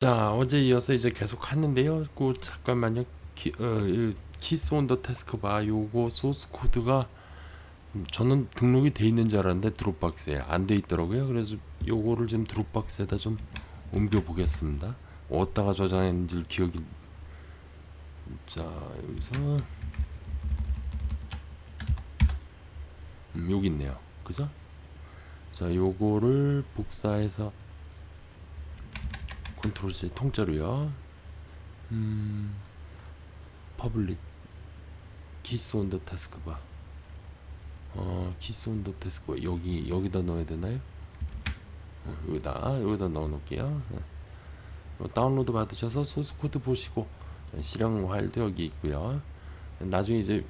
자, 어제 이어서 이제 계속 하는데요. 잠깐만요. 키스 온 더 태스크바 요거 소스 코드가 저는 등록이 돼 있는 줄 알았는데 드롭박스에 안 돼 있더라고요. 그래서 요거를 좀 드롭박스에다 좀 옮겨 보겠습니다. 어디다가 저장했는지 기억이. 자, 여기서 여기 있네요. 그죠? 자, 요거를 복사해서 컨트롤 C 통째로요. 퍼블릭 키스 온 더 태스크바. 키스 온 더 태스크바 여기다 넣어야 되나요? 여기다 넣어 놓을게요. 다운로드 받으셔서 소스 코드 보시고 실행 파일도 여기 있고요. 나중에 이제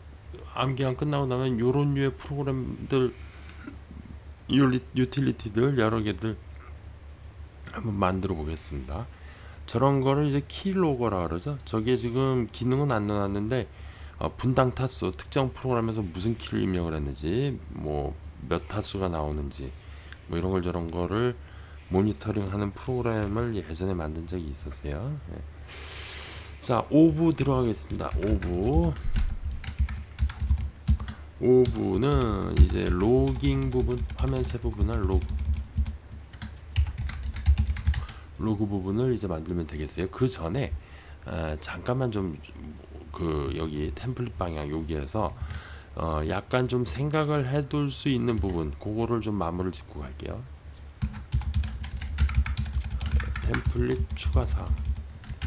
암기한 끝나고 나면 요런 류의 프로그램들 유틸리티들 여러 개들 한번 만들어 보겠습니다. 저런 거를 이제 키로거라 그러죠. 저게 지금 기능은 안 넣어놨는데 분당 타수 특정 프로그램에서 무슨 키를 입력을 했는지 뭐 몇 타수가 나오는지 뭐 이런 걸 저런 거를 모니터링하는 프로그램을 예전에 만든 적이 있었어요. 예. 자, 5부 들어가겠습니다. 5부는 이제 로깅 부분, 화면 새 부분을 로그 부분을 이제 만들면 되겠어요. 그 전에 잠깐만 좀 여기 템플릿 방향 여기에서 약간 좀 생각을 해둘 수 있는 부분 그거를 좀 마무리를 짓고 갈게요. 템플릿 추가사항,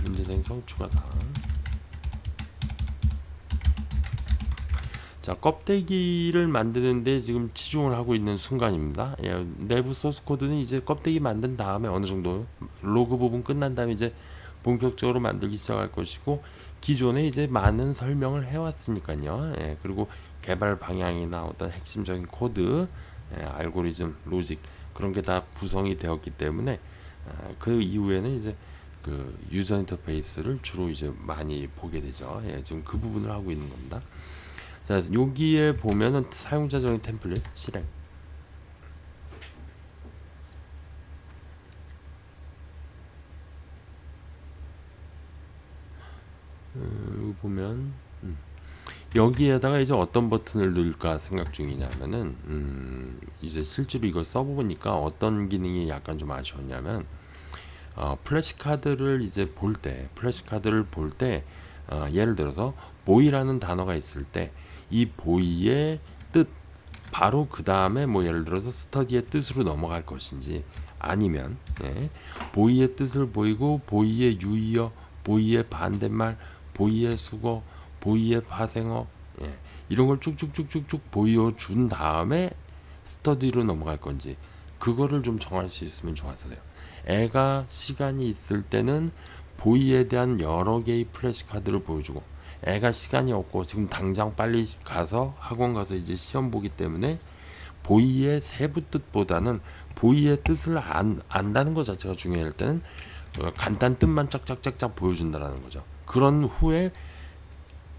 문제 생성 추가사항. 자, 껍데기를 만드는데 지금 치중을 하고 있는 순간입니다. 예, 내부 소스 코드는 이제 껍데기 만든 다음에 어느 정도 로그 부분 끝난 다음에 이제 본격적으로 만들기 시작할 것이고, 기존에 이제 많은 설명을 해왔으니까요. 예, 그리고 개발 방향이나 어떤 핵심적인 코드, 알고리즘, 로직 그런 게 다 구성이 되었기 때문에 그 이후에는 이제 그 유저 인터페이스를 주로 이제 많이 보게 되죠. 예, 지금 그 부분을 하고 있는 겁니다. 자, 여기에 보면은 사용자 정의 템플릿 실행. 여기 보면 여기에다가 이제 어떤 버튼을 넣을까 생각 중이냐면은 이제 실제로 이걸 써보니까 어떤 기능이 약간 좀 아쉬웠냐면 플래시 카드를 이제 플래시 카드를 볼 때 예를 들어서 보이라는 단어가 있을 때 이 보이의 뜻 바로 그 다음에 뭐 예를 들어서 스터디의 뜻으로 넘어갈 것인지 아니면 보이의 뜻을 보이고 보이의 유의어, 보이의 반대말, 보이의 수거, 보이의 파생어 이런 걸 쭉쭉쭉쭉쭉 보여준 다음에 스터디로 넘어갈 건지 그거를 좀 정할 수 있으면 좋았어요. 애가 시간이 있을 때는 보이에 대한 여러 개의 플래시 카드를 보여주고 애가 시간이 없고 지금 당장 빨리 가서 학원 가서 이제 시험 보기 때문에 보이의 세부 뜻보다는 보이의 뜻을 안다는 것 자체가 중요할 때는 간단 뜻만 쫙쫙쫙쫙 보여준다라는 거죠. 그런 후에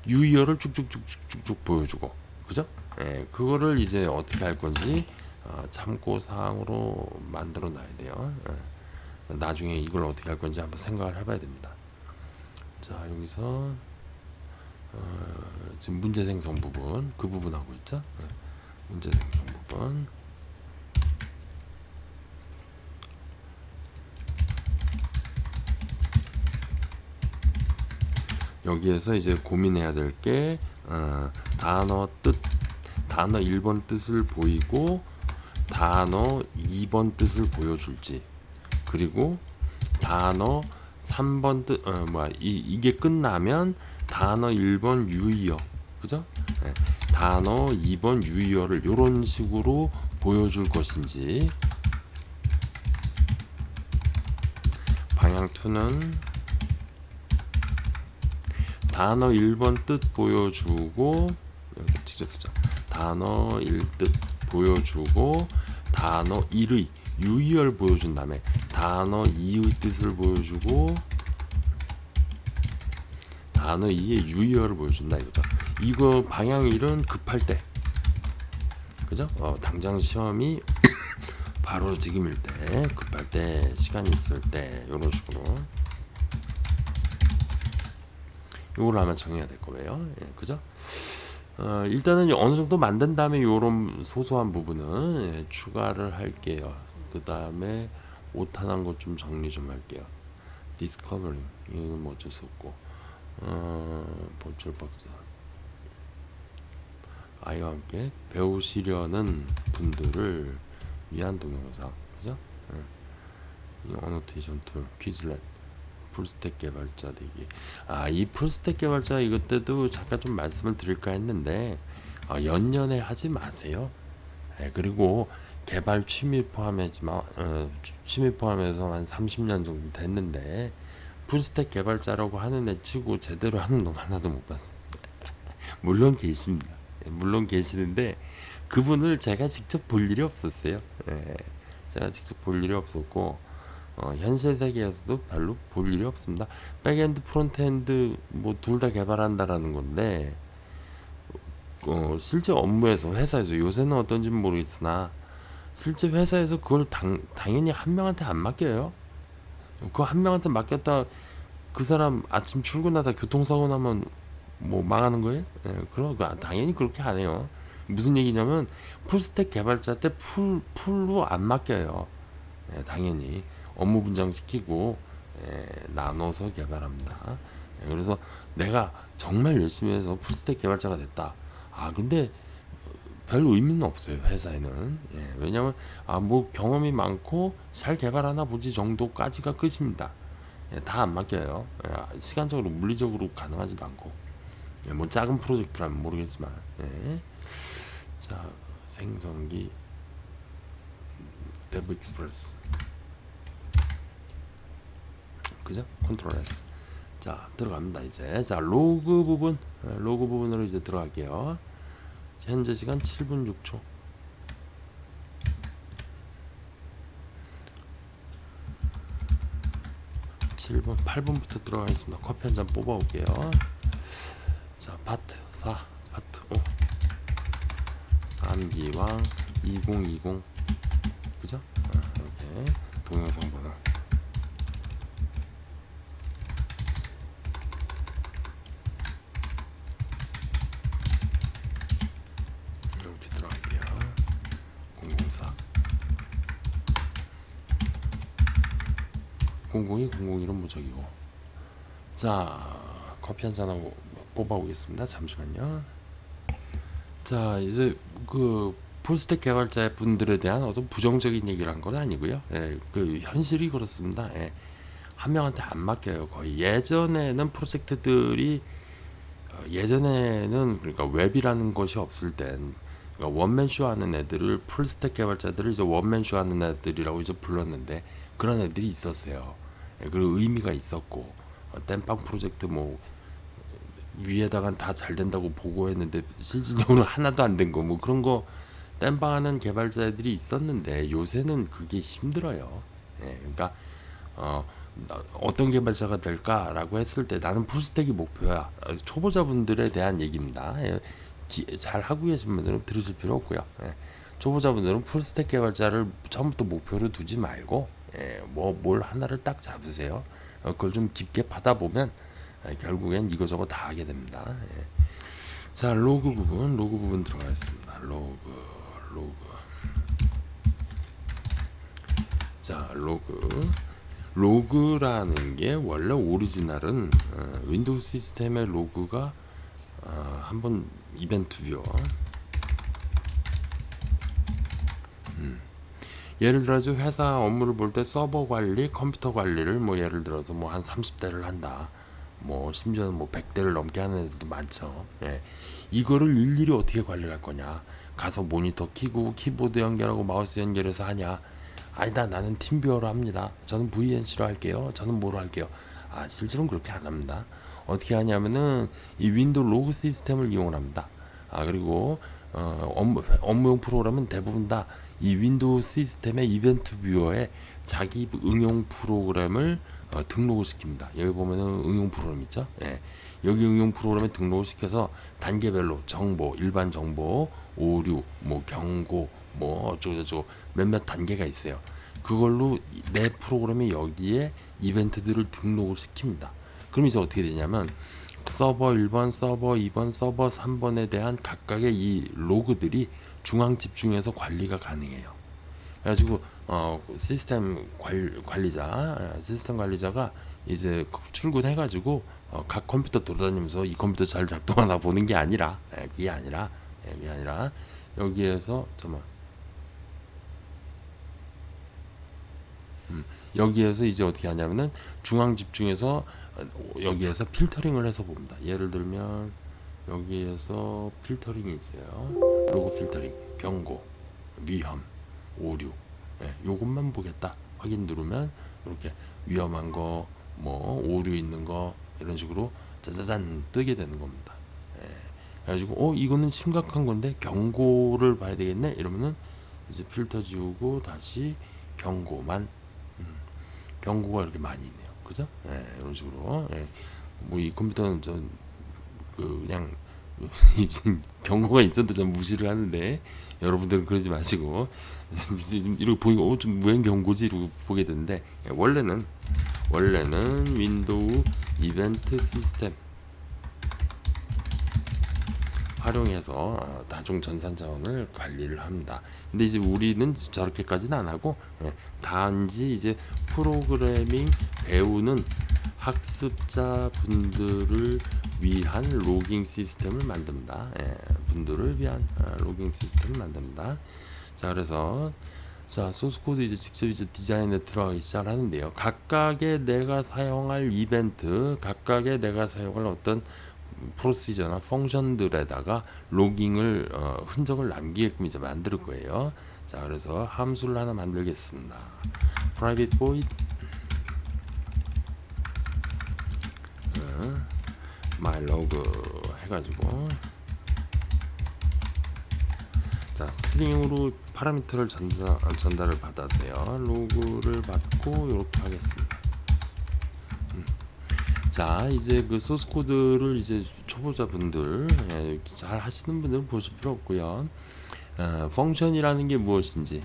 유의어를 쭉쭉쭉쭉쭉 보여주고 그죠? 예, 그거를 이제 어떻게 할 건지 참고 사항으로 만들어 놔야 돼요. 나중에 이걸 어떻게 할 건지 한번 생각을 해봐야 됩니다. 자, 여기서 지금 문제 생성 부분 그 부분 하고 있죠. 문제 생성 부분 여기에서 이제 고민해야 될 게 단어 1번 뜻을 보이고 단어 2번 뜻을 보여줄지 그리고 단어 3번 뜻 이게 끝나면 단어 1번 유의어 그죠? 단어 2번 유의어를 이런 식으로 보여줄 것인지 방향 2는 단어 1번 뜻 보여주고 여기 직접 쓰자. 단어 1뜻 보여주고 단어 1의 유의어를 보여준 다음에 단어 2의 뜻을 보여주고 단어 2의 유의어를 보여준다 이거죠. 이거 방향 1은 급할 때 그죠? 당장 시험이 바로 지금일 때 급할 때 시간이 있을 때 이런 식으로 요걸 아마 정해야 될 거예요. 예, 그죠? 일단은 어느 정도 만든 다음에 요런 소소한 부분은 예, 추가를 할게요. 그 다음에 오타난 것 좀 정리 좀 할게요. 디스커버링 이건 뭐 어쩔 수 없고 버추얼 박스 아이와 함께 배우시려는 분들을 위한 동영상 그죠? 이 어노테이션 툴 퀴즈렛 풀스택 개발자 되기. 이 풀스택 개발자 이것 때도 잠깐 좀 말씀을 드릴까 했는데 연년에 하지 마세요. 그리고 개발 취미 포함해지만 취미 포함해서 한 30년 정도 됐는데 풀스택 개발자라고 하는 애 치고 제대로 하는 놈 하나도 못 봤어요. 물론 계십니다. 물론 계시는데 그분을 제가 직접 볼 일이 없었어요. 제가 직접 볼 일이 없었고 현실 세계에서도 별로 볼 일이 없습니다. 백엔드, 프론트엔드 뭐 둘 다 개발한다라는 건데 실제 업무에서 회사에서 요새는 어떤지는 모르겠으나 실제 회사에서 그걸 당연히 한 명한테 안 맡겨요. 그 한 명한테 맡겼다 그 사람 아침 출근하다 교통사고 나면 뭐 망하는 거예요? 그럼 당연히 그렇게 안 해요. 무슨 얘기냐면 풀스택 개발자 때 풀로 안 맡겨요. 당연히 업무 분장시키고 나눠서 개발합니다. 그래서 내가 정말 열심히 해서 풀스택 개발자가 됐다. 근데 별 의미는 없어요 회사에는. 왜냐면 뭐 경험이 많고 잘 개발하나 보지 정도까지가 끝입니다. 다 안 맡겨요. 시간적으로 물리적으로 가능하지도 않고 뭐 작은 프로젝트라면 모르겠지만 자 생성기 데브 익스프레스 그죠? 컨트롤 S. 자 들어갑니다 이제. 자 로그 부분으로 이제 들어갈게요. 현재 시간 7분 6초. 7분 8분부터 들어가겠습니다. 커피 한 잔 뽑아 올게요. 자 파트 4 파트 5 암기왕 2020 그죠? 이렇게 동영상 번호 이렇게 들어갈게요. 004 00은 무적이고. 자 커피 한 잔하고 뽑아 오겠습니다. 잠시만요. 자 이제 그 풀스택 개발자 분들에 대한 어떤 부정적인 얘기를 한 건 아니고요. 그 현실이 그렇습니다. 한 명한테 안 맡겨요. 거의 예전에는 프로젝트들이 예전에는 그러니까 웹이라는 것이 없을 땐 그러니까 원맨쇼 하는 애들을 풀스택 개발자들을 이제 원맨쇼 하는 애들이라고 이제 불렀는데 그런 애들이 있었어요. 그리고 의미가 있었고 땜빵 프로젝트 뭐 위에다가 다 잘 된다고 보고했는데 실질적으로 하나도 안 된 거 뭐 그런 거 땜빵하는 개발자들이 있었는데 요새는 그게 힘들어요. 그러니까 어떤 개발자가 될까라고 했을 때 나는 풀스택이 목표야. 초보자분들에 대한 얘기입니다. 잘 하고 계신 분들은 들으실 필요 없고요. 초보자분들은 풀스택 개발자를 처음부터 목표로 두지 말고 뭘 하나를 딱 잡으세요. 그걸 좀 깊게 파다 보면 결국엔 이거저거 다 하게 됩니다. 자 로그 부분 들어가겠습니다. 로그 자 로그라는 게 원래 오리지널은 윈도우 시스템의 로그가 한번 이벤트 뷰어 예를 들어서 회사 업무를 볼 때 서버 관리, 컴퓨터 관리를 뭐 예를 들어서 뭐 한 30대를 한다. 뭐 심지어는 뭐 100대를 넘게 하는 애들도 많죠. 이거를 일일이 어떻게 관리를 할 거냐? 가서 모니터 키고 키보드 연결하고 마우스 연결해서 하냐? 아니다, 나는 팀뷰어로 합니다. 저는 VNC로 할게요. 저는 뭐로 할게요. 실제로는 그렇게 안 합니다. 어떻게 하냐면은 이 윈도우 로그 시스템을 이용합니다. 그리고 업무용 프로그램은 대부분 다 이 윈도우 시스템의 이벤트 뷰어에 자기 응용 프로그램을 등록을 시킵니다. 여기 보면은 응용 프로그램 있죠? 여기 응용 프로그램에 등록을 시켜서 단계별로 정보, 일반 정보, 오류, 뭐 경고, 뭐 어쩌고저쩌고 몇몇 단계가 있어요. 그걸로 내 프로그램이 여기에 이벤트들을 등록을 시킵니다. 그럼 이제 어떻게 되냐면 서버 1번, 서버 2번, 서버 3번에 대한 각각의 이 로그들이 중앙 집중해서 관리가 가능해요. 그래가지고 시스템 관리자가 이제 출근해가지고 각 컴퓨터 돌아다니면서 이 컴퓨터 잘 작동하나 보는 게 아니라 그게 아니라 여기에서 여기에서 이제 어떻게 하냐면은 중앙 집중해서 여기에서 필터링을 해서 봅니다. 예를 들면 여기에서 필터링이 있어요. 로그 필터링, 경고, 위험, 오류. 요것만 보겠다. 확인 누르면 이렇게 위험한 거, 뭐 오류 있는 거 이런 식으로 짜자잔 뜨게 되는 겁니다. 그래가지고 이거는 심각한 건데 경고를 봐야 되겠네. 이러면은 이제 필터 지우고 다시 경고만. 경고가 이렇게 많이 있네요. 그죠? 이런 식으로. 뭐 이 컴퓨터는 그냥 경고가 있어도 좀 무시를 하는데 여러분들은 그러지 마시고 이렇게 보이고 좀 웬 경고지 이러고 보게 되는데 원래는 윈도우 이벤트 시스템 활용해서 다중 전산 자원을 관리를 합니다. 근데 이제 우리는 저렇게까지는 안 하고 단지 이제 프로그래밍 배우는 학습자 분들을 위한 로깅 시스템을 만듭니다. 분들을 위한 로깅 시스템을 만듭니다. 자, 그래서 소스 코드 이제 직접 이제 디자인에 들어가기 시작하는데요. 각각의 내가 사용할 이벤트, 각각의 내가 사용할 어떤 프로시저나 펑션들에다가 로깅을 흔적을 남기게끔 이제 만들 거예요. 자, 그래서 함수를 하나 만들겠습니다. private void mylog 해가지고 자 스트링으로 파라미터를 전달을 받아서요. 로그를 받고 이렇게 하겠습니다. 자 이제 그 소스 코드를 이제 초보자분들 잘 하시는 분들은 보실 필요 없고요. 펑션이라는 게 무엇인지,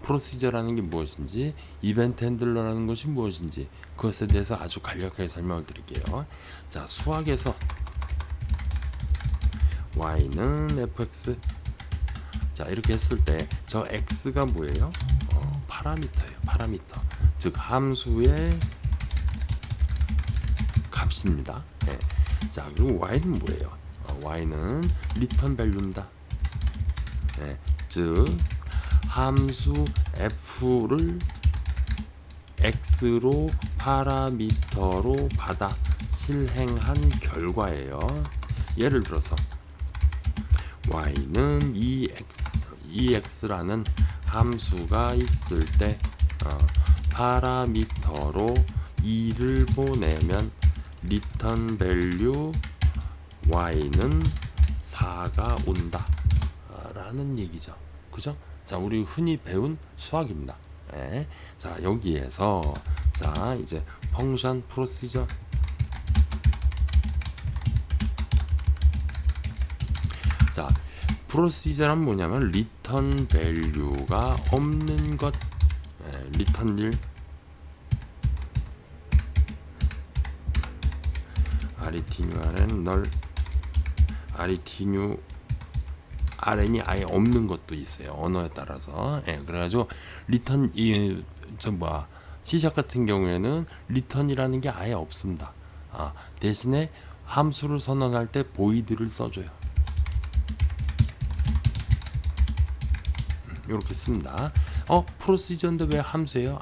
프로시저라는 게 무엇인지, 이벤트 핸들러라는 것이 무엇인지 그것에 대해서 아주 간략하게 설명을 드릴게요. 자 수학에서 y는 fx 자 이렇게 했을 때 저 x가 뭐예요? 파라미터예요. 파라미터 즉 함수의 값입니다. 자 그리고 y는 뭐예요? y는 리턴 밸류입니다. 즉 함수 f를 x로 파라미터로 받아 실행한 결과예요. 예를 들어서 y는 ex라는 함수가 있을 때 파라미터로 2를 보내면 리턴 밸류 y는 4가 온다 라는 얘기죠. 그죠? 자 우리 흔히 배운 수학입니다. 자 여기에서 자 이제 펑션 프로시저 자 프로시저란 뭐냐면 리턴 밸류가 없는 것 리턴 1 RETNURN 널 RETNU RN이 아예 없는 것도 있어요. 언어에 따라서. 그래가지고 리턴 C# 같은 경우에는 리턴이라는 게 아예 없습니다. 대신에 함수를 선언할 때 void를 써줘요. 이렇게 씁니다. 프로시저인데 왜 함수예요?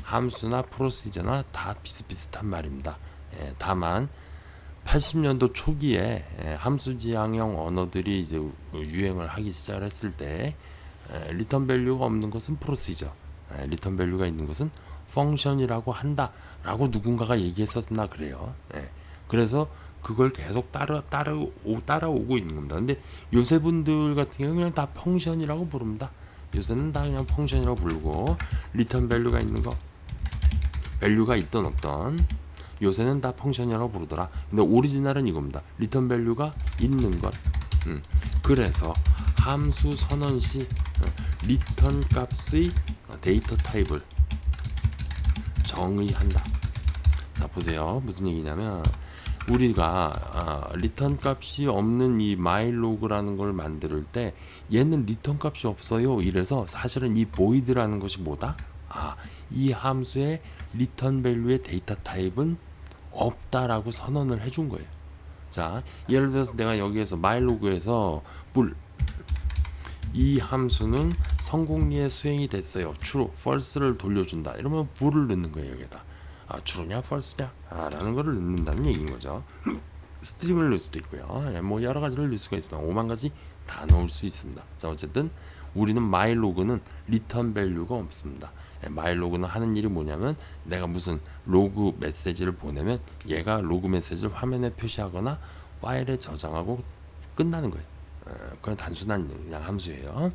함수나 프로시저나 다 비슷비슷한 말입니다. 다만 80년도 초기에 함수 지향형 언어들이 이제 유행을 하기 시작했을 때 리턴 밸류가 없는 것은 프로시저, 리턴 밸류가 있는 것은 펑션이라고 한다라고 누군가가 얘기했었나 그래요. 그래서 그걸 계속 따라오고 있는 겁니다. 근데 요새 분들 같은 경우는 그냥 다 펑션이라고 부릅니다. 요새는 다 그냥 펑션이라고 부르고 리턴 밸류가 있는 거, 밸류가 있던 없던 요새는 다 펑션이라고 부르더라. 근데 오리지널은 이겁니다. 리턴 밸류가 있는 것. 그래서 함수 선언 시 리턴 값의 데이터 타입을 정의한다. 자 보세요. 무슨 얘기냐면 우리가 리턴 값이 없는 이 myLog라는 걸 만들 때 얘는 리턴 값이 없어요. 이래서 사실은 이 void라는 것이 뭐다? 이 함수의 리턴 밸류의 데이터 타입은 없다라고 선언을 해준 거예요. 자, 예를 들어서 내가 여기에서 myLog에서 이 함수는 성공리에 수행이 됐어요. true, false를 돌려준다. 이러면 bool을 넣는 거예요. 여기다. true냐, false냐 라는 거를 넣는다는 얘기인 거죠. 스트링을 넣을 수도 있고요. 뭐 여러 가지를 넣을 수가 있습니다. 5만 가지 다 넣을 수 있습니다. 자, 어쨌든 우리는 myLog는 리턴 밸류가 없습니다. myLog는 하는 일이 뭐냐면 내가 무슨 로그 메시지를 보내면 얘가 로그 메시지를 화면에 표시하거나 파일에 저장하고 끝나는 거예요. 그냥 단순한 그냥 함수예요.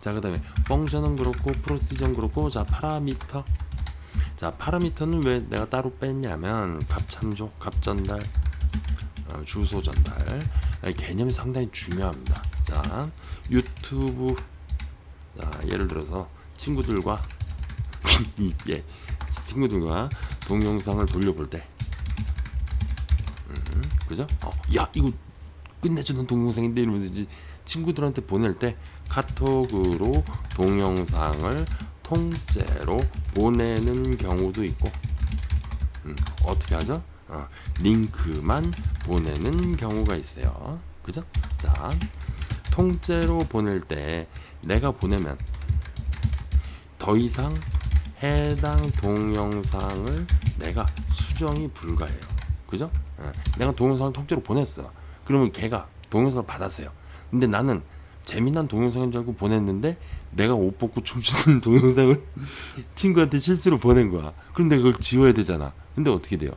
자, 그 다음에 펑션은 그렇고 프로시저는 그렇고, 자, 파라미터. 자, 파라미터는 왜 내가 따로 뺐냐면 값 참조, 값 전달, 주소 전달 개념이 상당히 중요합니다. 자, 유튜브, 자, 예를 들어서 친구들과 예, 친구들과 동영상을 돌려볼 때, 그죠? 야, 이거 끝내주는 동영상인데 이러면서 이제 친구들한테 보낼 때 카톡으로 동영상을 통째로 보내는 경우도 있고, 어떻게 하죠? 링크만 보내는 경우가 있어요. 그죠? 자, 통째로 보낼 때 내가 보내면 더 이상 해당 동영상을 내가 수정이 불가해요. 그죠? 내가 동영상을 통째로 보냈어. 그러면 걔가 동영상을 받았어요. 근데 나는 재미난 동영상인 줄 알고 보냈는데 내가 옷 벗고 춤추는 동영상을 친구한테 실수로 보낸 거야. 그럼 내가 그걸 지워야 되잖아. 근데 어떻게 돼요?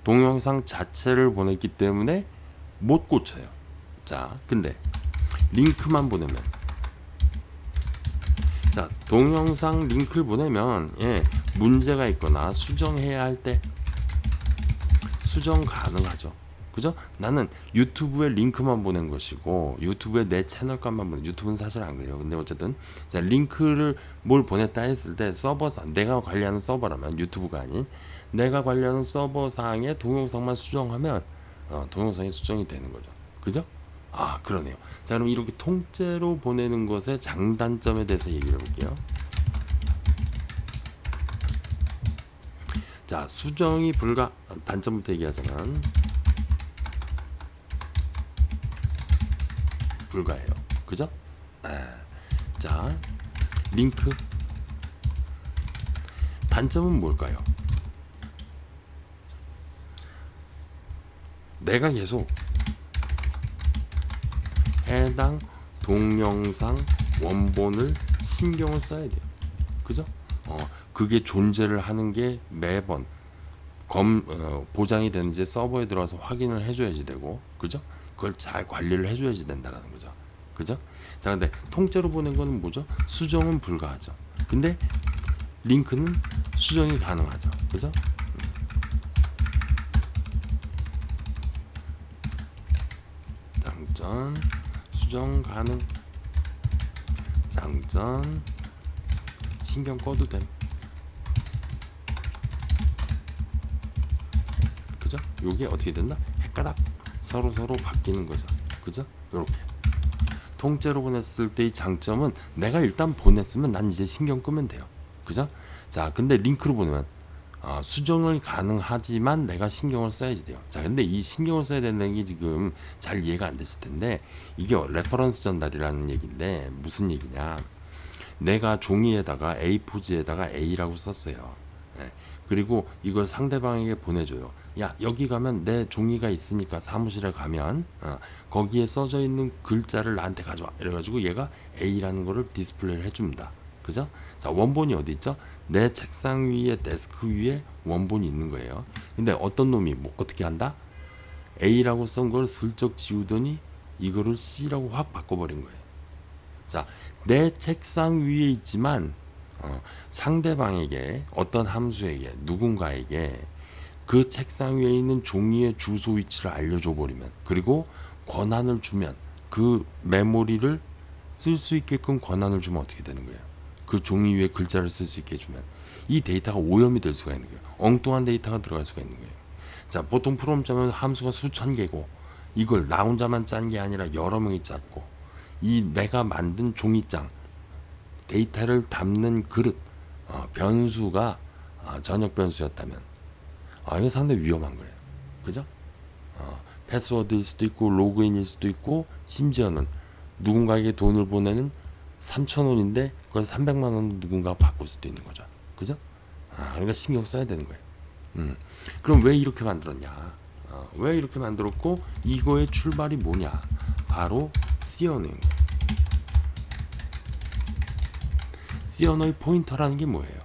동영상 자체를 보냈기 때문에 못 고쳐요. 자, 근데 링크만 보내면, 자, 동영상 링크를 보내면 문제가 있거나 수정해야 할 때 수정 가능하죠. 그죠? 나는 유튜브에 링크만 보낸 것이고 유튜브에 내 채널 값만 보내. 유튜브는 사실 안 그래요. 근데 어쨌든 자, 링크를 뭘 보냈다 했을 때 서버상, 내가 관리하는 서버라면, 유튜브가 아닌 내가 관리하는 서버상의 동영상만 수정하면 동영상이 수정이 되는 거죠. 그죠? 그러네요. 자, 그럼 이렇게 통째로 보내는 것의 장단점에 대해서 얘기를 해볼게요. 자, 수정이 불가. 단점부터 얘기하자면 불가해요. 그죠? 자, 링크 단점은 뭘까요? 내가 계속 해당 동영상 원본을 신경을 써야 돼요. 그죠? 그게 존재를 하는 게 매번 보장이 되는지 서버에 들어와서 확인을 해줘야지 되고, 그죠? 그걸 잘 관리를 해줘야지 된다는 거죠. 그죠? 자, 근데 통째로 보낸 거는 뭐죠? 수정은 불가하죠. 근데 링크는 수정이 가능하죠. 그죠? 장점, 수정 가능. 장점, 신경 꺼도 됨. 그죠? 요게 어떻게 됐나? 헷가닥 서로 바뀌는 거죠. 그죠? 요렇게 통째로 보냈을 때의 장점은 내가 일단 보냈으면 난 이제 신경 끄면 돼요. 그죠? 자, 근데 링크로 보내면 수정을 가능하지만 내가 신경을 써야지 돼요. 자, 근데 이 신경을 써야 된다는 게 지금 잘 이해가 안 되실 텐데, 이게 레퍼런스 전달이라는 얘기인데 무슨 얘기냐? 내가 종이에다가 A4지에다가 A라고 썼어요. 그리고 이걸 상대방에게 보내줘요. 야, 여기 가면 내 종이가 있으니까 사무실에 가면 거기에 써져 있는 글자를 나한테 가져와. 이래가지고 얘가 A라는 거를 디스플레이를 해줍니다. 그죠? 자, 원본이 어디 있죠? 내 책상 위에, 데스크 위에 원본이 있는 거예요. 근데 어떤 놈이 어떻게 한다? A라고 쓴 걸 슬쩍 지우더니 이거를 C라고 확 바꿔버린 거예요. 자, 내 책상 위에 있지만 상대방에게, 어떤 함수에게, 누군가에게 그 책상 위에 있는 종이의 주소 위치를 알려줘 버리면, 그리고 권한을 주면, 그 메모리를 쓸 수 있게끔 권한을 주면 어떻게 되는 거예요? 그 종이 위에 글자를 쓸 수 있게 해주면 이 데이터가 오염이 될 수가 있는 거예요. 엉뚱한 데이터가 들어갈 수가 있는 거예요. 자, 보통 프로그램 짜면 함수가 수천 개고 이걸 나 혼자만 짠 게 아니라 여러 명이 짰고 이 내가 만든 종이장 데이터를 담는 그릇 변수가 전역 변수였다면 이거 상당히 위험한 거예요. 그죠? 패스워드일 수도 있고 로그인일 수도 있고 심지어는 누군가에게 돈을 보내는 3,000원인데 그걸 300만 원으로 누군가가 바꿀 수도 있는 거죠. 그죠? 그러니까 신경 써야 되는 거예요. 그럼 왜 이렇게 만들었냐? 왜 이렇게 만들었고 이거의 출발이 뭐냐? 바로 C 언어인 거예요. C 언어의 포인터라는 게 뭐예요?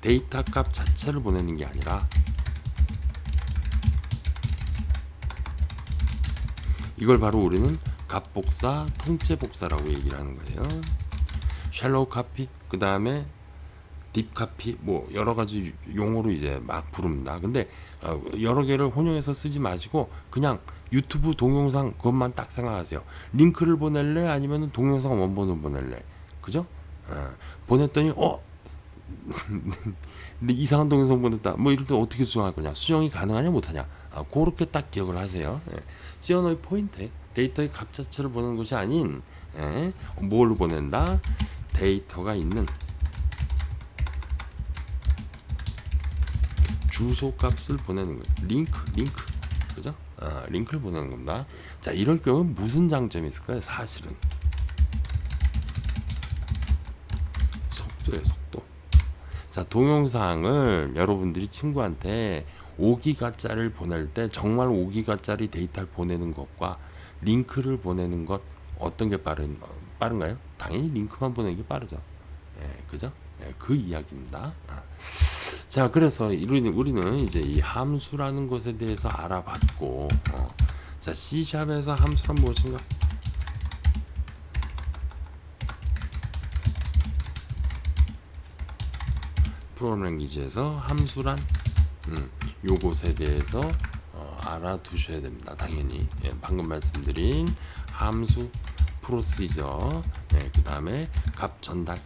데이터 값 자체를 보내는 게 아니라 이걸 바로 우리는 값복사, 통째복사라고 얘기를 하는 거예요. 샬로우 카피, 그 다음에 딥 카피, 뭐 여러 가지 용어로 이제 막 부릅니다. 근데 여러 개를 혼용해서 쓰지 마시고 그냥 유튜브 동영상 그것만 딱 생각하세요. 링크를 보낼래? 아니면 동영상 원본을 보낼래? 그죠? 보냈더니 근데 이상한 동영상 보냈다. 뭐 이럴 때 어떻게 수정할 거냐? 수정이 가능하냐 못하냐? 그렇게 딱 기억을 하세요. C 언어의 포인트, 데이터의 값 자체를 보내는 것이 아닌 뭘 보낸다? 데이터가 있는 주소 값을 보내는 거예요. 링크, 그죠? 링크를 보내는 겁니다. 자, 이럴 경우 무슨 장점이 있을까요? 사실은 속도예요, 속도. 자, 동영상을 여러분들이 친구한테 5기가짜리를 보낼 때 정말 5기가짜리 데이터를 보내는 것과 링크를 보내는 것 어떤 게 빠른가요? 당연히 링크만 보내는 게 빠르죠. 그죠? 그 이야기입니다. 자, 그래서 우리는 이제 이 함수라는 것에 대해서 알아봤고, 자, C샵에서 함수란 무엇인가? 프로그램 랭귀지에서 함수란 요것에 대해서 알아두셔야 됩니다. 당연히 방금 말씀드린 함수, 프로시저, 그 다음에 값 전달,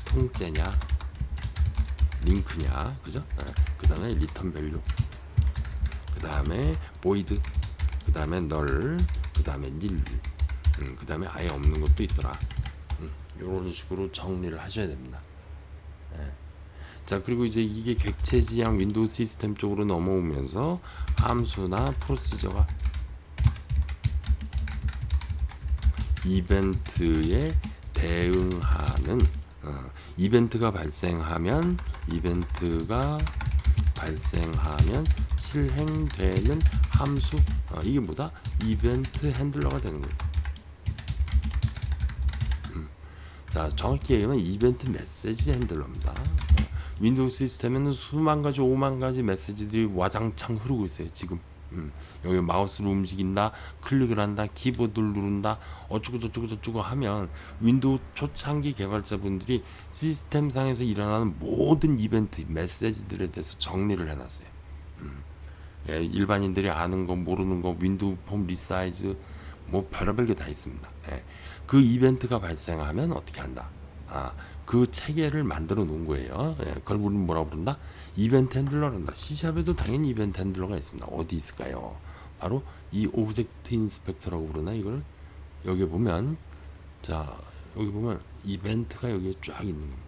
통째냐, 링크냐, 그죠? 그 다음에 리턴 밸류, 그 다음에 보이드, 그 다음에 널, 그 다음에 닐, 그 다음에 아예 없는 것도 있더라. 이런 식으로 정리를 하셔야 됩니다. 자, 그리고 이제 이게 객체 지향 윈도우 시스템 쪽으로 넘어오면서 함수나 프로시저가 이벤트에 대응하는 이벤트가 발생하면 실행되는 함수 이게 뭐다? 이벤트 핸들러가 되는 거예요. 자, 정확히 얘기하면 이벤트 메시지 핸들러입니다. 윈도우 시스템에는 수만 가지, 5만 가지 메시지들이 와장창 흐르고 있어요. 지금 여기 마우스를 움직인다, 클릭을 한다, 키보드를 누른다, 어쩌고 저쩌고 하면 윈도우 초창기 개발자분들이 시스템상에서 일어나는 모든 이벤트, 메시지들에 대해서 정리를 해놨어요. 일반인들이 아는 거, 모르는 거, 윈도우 폼 리사이즈, 뭐 별의별 게 다 있습니다. 그 이벤트가 발생하면 어떻게 한다? 그 체계를 만들어 놓은 거예요. 그걸 우리는 뭐라고 부른다? 이벤트 핸들러란다. C샵에도 당연히 이벤트 핸들러가 있습니다. 어디 있을까요? 바로 이 오브젝트 인스펙터라고 부르나 이걸? 여기 보면, 자, 여기 보면 이벤트가 여기에 쫙 있는 겁니다.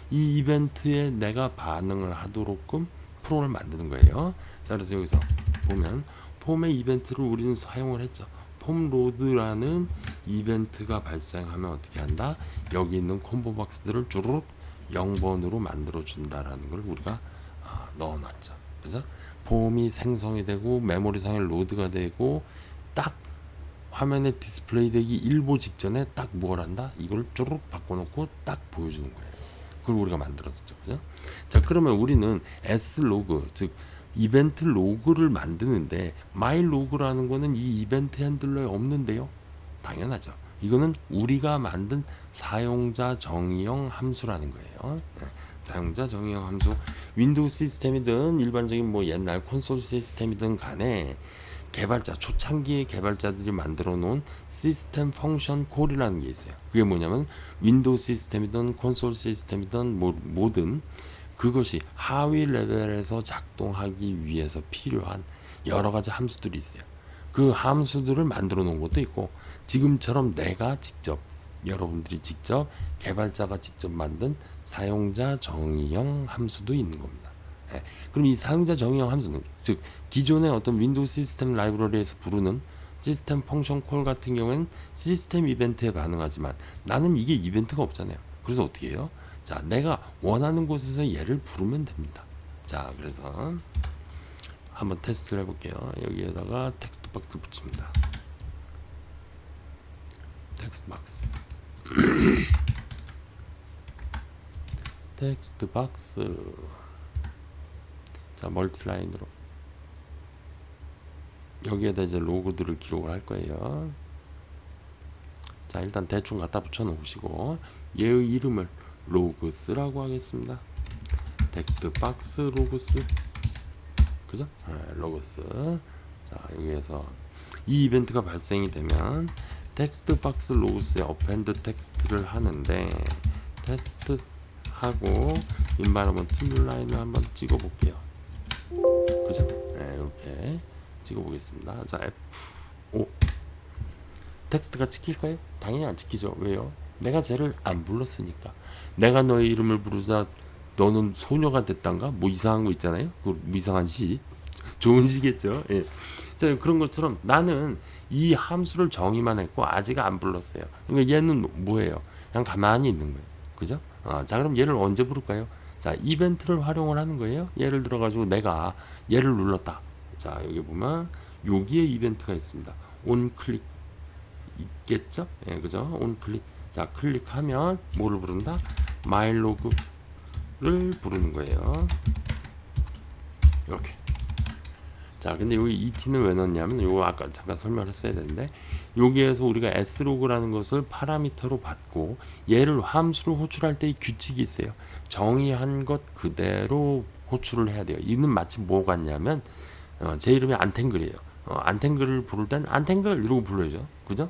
이 이벤트에 내가 반응을 하도록끔 프로를 만드는 거예요. 자, 그래서 여기서 보면 폼의 이벤트를 우리는 사용을 했죠. 폼 로드라는 이벤트가 발생하면 어떻게 한다? 여기 있는 콤보 박스들을 주르륵 0번으로 만들어 준다라는 걸 우리가 넣어놨죠. 그래서 폼이 생성이 되고 메모리상에 로드가 되고 딱 화면에 디스플레이 되기 일보 직전에 딱 뭘 한다? 이걸 주르륵 바꿔놓고 딱 보여주는 거예요. 그걸 우리가 만들었었죠. 그죠? 자, 그러면 우리는 S 로그, 즉 이벤트 로그를 만드는데 마이 로그라는 거는 이 이벤트 핸들러에 없는데요. 당연하죠. 이거는 우리가 만든 사용자 정의형 함수라는 거예요. 사용자 정의형 함수. 윈도우 시스템이든 일반적인 뭐 옛날 콘솔 시스템이든 간에 개발자, 초창기의 개발자들이 만들어 놓은 시스템 펑션 콜이라는 게 있어요. 그게 뭐냐면 윈도우 시스템이든 콘솔 시스템이든 뭐든 그것이 하위 레벨에서 작동하기 위해서 필요한 여러 가지 함수들이 있어요. 그 함수들을 만들어 놓은 것도 있고, 지금처럼 내가 직접, 여러분들이 직접, 개발자가 직접 만든 사용자 정의형 함수도 있는 겁니다. 예. 그럼 이 사용자 정의형 함수는, 즉 기존의 어떤 윈도우 시스템 라이브러리에서 부르는 시스템 펑션 콜 같은 경우에는 시스템 이벤트에 반응하지만 나는 이게 이벤트가 없잖아요. 그래서 어떻게 해요? 자, 내가 원하는 곳에서 얘를 부르면 됩니다. 자, 그래서 한번 테스트를 해볼게요. 여기에다가 텍스트 박스를 붙입니다. 텍스트 박스. 텍스트 박스. 자, 멀티라인으로 여기에다 이제 로그들을 기록을 할 거예요. 자, 일단 대충 갖다 붙여 놓으시고 얘의 이름을 로그스라고 하겠습니다. 텍스트 박스 로그스. 그죠? 로그스. 자, 여기에서 이 이벤트가 발생이 되면 텍스트 박스 로그스에 어펜드 텍스트를 하는데, 테스트 하고 인바이러먼트 뮬라인을 한번 찍어 볼게요. 그죠? 이렇게 찍어 보겠습니다. 자, F5. 텍스트가 찍힐까요? 당연히 안 찍히죠. 왜요? 내가 쟤를 안 불렀으니까. 내가 너의 이름을 부르자 너는 소녀가 됐단가? 뭐 이상한 거 있잖아요. 그 이상한 시. 좋은 시겠죠. 예. 자, 그런 것처럼 나는 이 함수를 정의만 했고 아직 안 불렀어요. 그러니까 얘는 뭐예요? 그냥 가만히 있는 거예요. 그죠? 자, 그럼 얘를 언제 부를까요? 자, 이벤트를 활용을 하는 거예요. 예를 들어 가지고 내가 얘를 눌렀다. 자, 여기 보면 여기에 이벤트가 있습니다. 온 클릭 있겠죠? 예, 그죠? 온 클릭. 자, 클릭하면 뭐를 부른다? 마일로그를 부르는 거예요. 이렇게. 자, 근데 여기 et는 왜 넣냐면, 요거 아까 잠깐 설명했어야 되는데, 여기에서 우리가 s로그라는 것을 파라미터로 받고 얘를 함수로 호출할 때의 규칙이 있어요. 정의한 것 그대로 호출을 해야 돼요. 이는 마치 뭐 같냐면, 제 이름이 안탱글이에요. 안탱글을 부를 땐 안탱글 이러고 불러야죠. 그죠?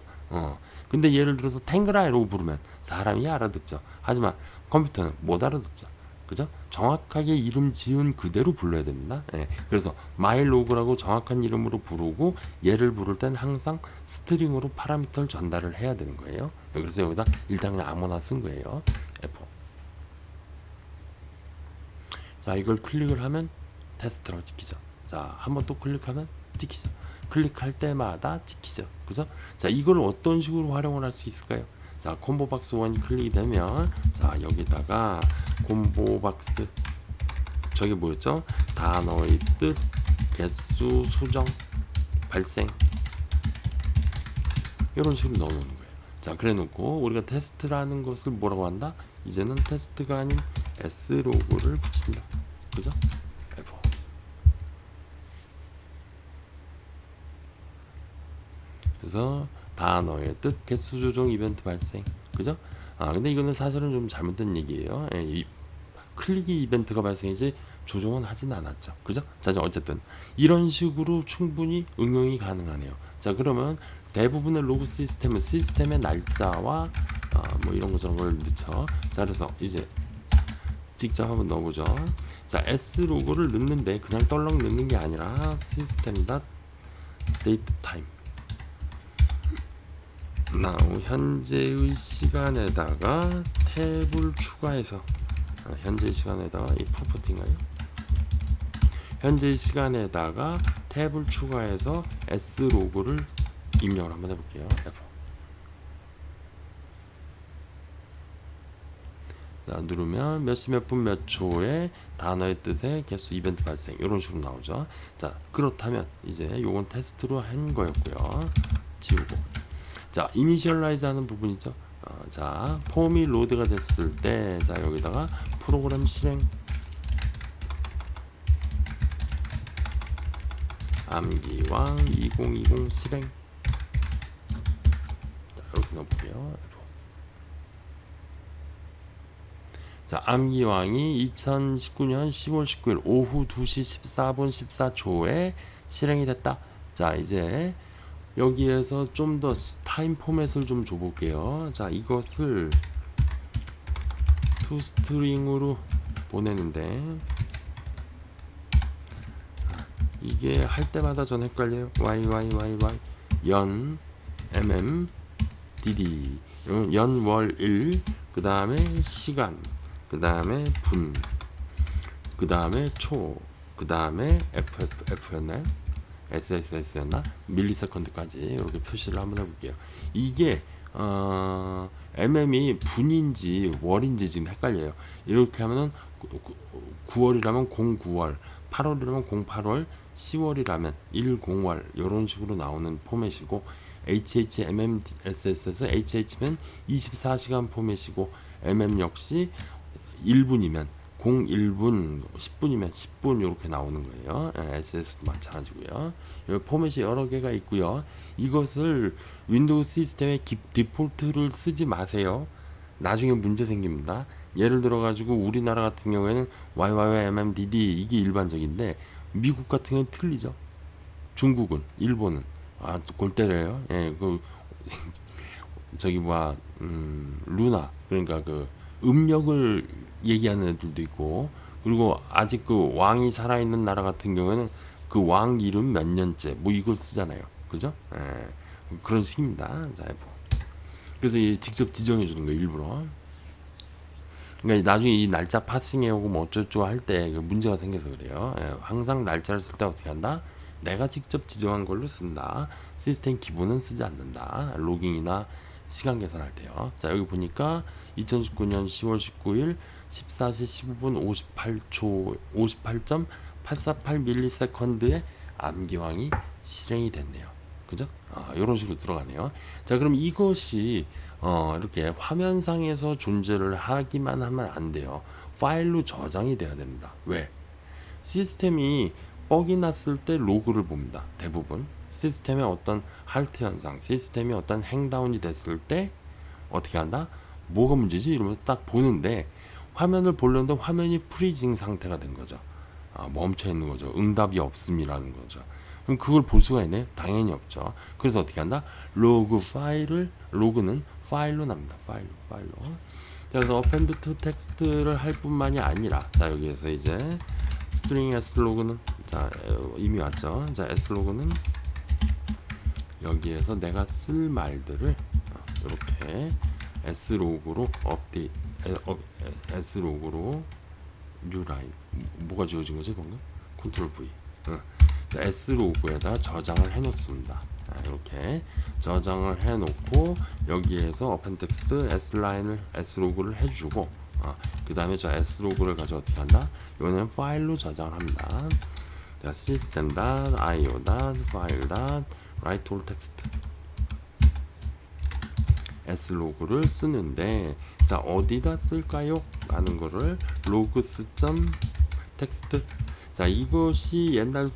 근데 예를 들어서 탱글아 이러고 부르면 사람이 알아듣죠. 하지만 컴퓨터는 못 알아듣죠. 그죠? 정확하게 이름 지은 그대로 불러야 됩니다. 예. 그래서 마일로그라고 정확한 이름으로 부르고 얘를 부를 땐 항상 스트링으로 파라미터를 전달을 해야 되는 거예요. 그래서 여기다 일단 그냥 아무나 쓴 거예요. F4. 자, 이걸 클릭을 하면 테스트라고 찍히죠. 자, 한번 또 클릭하면 찍히죠. 클릭할 때마다 찍히죠. 그죠? 자, 이걸 어떤 식으로 활용을 할 수 있을까요? 자, 콤보박스 1이 클릭이 되면, 자, 여기다가 콤보박스, 저게 뭐였죠? 단어의 뜻, 개수, 수정, 발생, 이런 식으로 넣어놓는 거예요. 자, 그래 놓고 우리가 테스트라는 것을 뭐라고 한다? 이제는 테스트가 아닌 s로그를 붙인다. 그죠? F4. 그래서 단어의 뜻, 개수 조정, 이벤트 발생. 그죠? 근데 이거는 사실은 좀 잘못된 얘기예요. 예, 이 클릭이 이벤트가 발생이지 조정은 하진 않았죠. 그죠? 자, 어쨌든 이런 식으로 충분히 응용이 가능하네요. 자, 그러면 대부분의 로그 시스템은 시스템의 날짜와 뭐 이런 거 저런 걸 넣죠. 자, 그래서 이제 직접 한번 넣어보죠. 자, s로그를 넣는데 그냥 떨렁 넣는 게 아니라 system.datetime now 현재의 시간에다가 탭을 추가해서, 현재 시간에다가 이 프로퍼티인가요? 현재 시간에다가 탭을 추가해서 s로그를 입력을 한번 해볼게요. 자, 누르면 몇 시 몇 분 몇 초에 단어의 뜻에 개수 이벤트 발생 이런 식으로 나오죠. 자, 그렇다면 이제 요건 테스트로 한 거였고요. 지우고, 자, 이니셜라이즈 하는 부분 있죠. 자, 폼이 로드가 됐을 때, 자, 여기다가 프로그램 실행, 암기왕 2020 실행. 자, 이렇게 넣어볼게요. 자, 암기왕이 2019년 10월 19일 오후 2시 14분 14초에 실행이 됐다. 자, 이제 여기에서 좀 더 타임 포맷을 좀 줘볼게요. 자, 이것을 toString으로 보내는데 이게 할 때마다 전 헷갈려요. YYYY 연 DD 연월일 그 다음에 시간 그 다음에 분 그 다음에 초 그 다음에 FF였나요? SSS였나? 밀리세컨드까지 이렇게 표시를 한번 해볼게요. 이게 mm이 분인지 월인지 지금 헷갈려요. 이렇게 하면은 9월이라면 09월, 8월이라면 08월, 10월이라면 10월 이런 식으로 나오는 포맷이고 HHMMSS에서 HH면 24시간 포맷이고 MM 역시 1분이면 01분, 10분이면 10분 이렇게 나오는 거예요. SS도 마찬가지고요. 포맷이 여러 개가 있고요. 이것을 윈도우 시스템의 디폴트를 쓰지 마세요. 나중에 문제 생깁니다. 예를 들어 가지고 우리나라 같은 경우에는 YYMMDD 이게 일반적인데 미국 같은 경우는 틀리죠. 중국은, 일본은 골 때려요. 예, 그 저기 루나 그러니까 그 음력을 얘기하는 애들도 있고 그리고 아직 그 왕이 살아있는 나라 같은 경우에는 그 왕 이름 몇 년째 뭐 이걸 쓰잖아요. 그죠? 예, 그런 식입니다. 자, 그래서 직접 지정해 주는 거 일부러. 그러니까 나중에 이 날짜 파싱해 오고 뭐 어쩌고 할 때 그 문제가 생겨서 그래요. 예, 항상 날짜를 쓸 때 어떻게 한다? 내가 직접 지정한 걸로 쓴다. 시스템 기본은 쓰지 않는다. 로깅이나 시간 계산할 때요. 자, 여기 보니까 2019년 10월 19일 14시 15분 58초 58.848ms의 암기왕이 실행이 됐네요. 그죠? 이런 식으로 들어가네요. 자, 그럼 이것이 이렇게 화면상에서 존재를 하기만 하면 안 돼요. 파일로 저장이 돼야 됩니다. 왜? 시스템이 뻑이 났을 때 로그를 봅니다. 대부분 시스템의 어떤 할트 현상, 시스템이 어떤 행다운이 됐을 때 어떻게 한다? 뭐가 문제지? 이러면서 딱 보는데 화면을 보려는데 화면이 프리징 상태가 된 거죠. 멈춰 있는 거죠. 응답이 없음이라는 거죠. 그럼 그걸 볼 수가 있나요? 당연히 없죠. 그래서 어떻게 한다? 로그는 파일로 납니다. 파일로. 자, 그래서 append to text를 할 뿐만이 아니라, 자, 여기에서 이제 string slo그는, 자, 이미 왔죠. 자, slo그는 여기에서 내가 쓸 말들을 이렇게 s로그로 업데이트, s로그로 new line, 뭐가 지워진 거지 방금? 컨트롤 V. 자, s로그에다 저장을 해 놓습니다. 이렇게 저장을 해 놓고 여기에서 appendtext s라인을 s로그를 해주고 그 다음에 저 s로그를 가지고 어떻게 한다? 이거는 파일로 저장을 합니다. 자, system.io.file.write all text s로그를 쓰는데 자, 어디다 쓸까요? 라는 거를 logs.text. 자, 이것이 옛날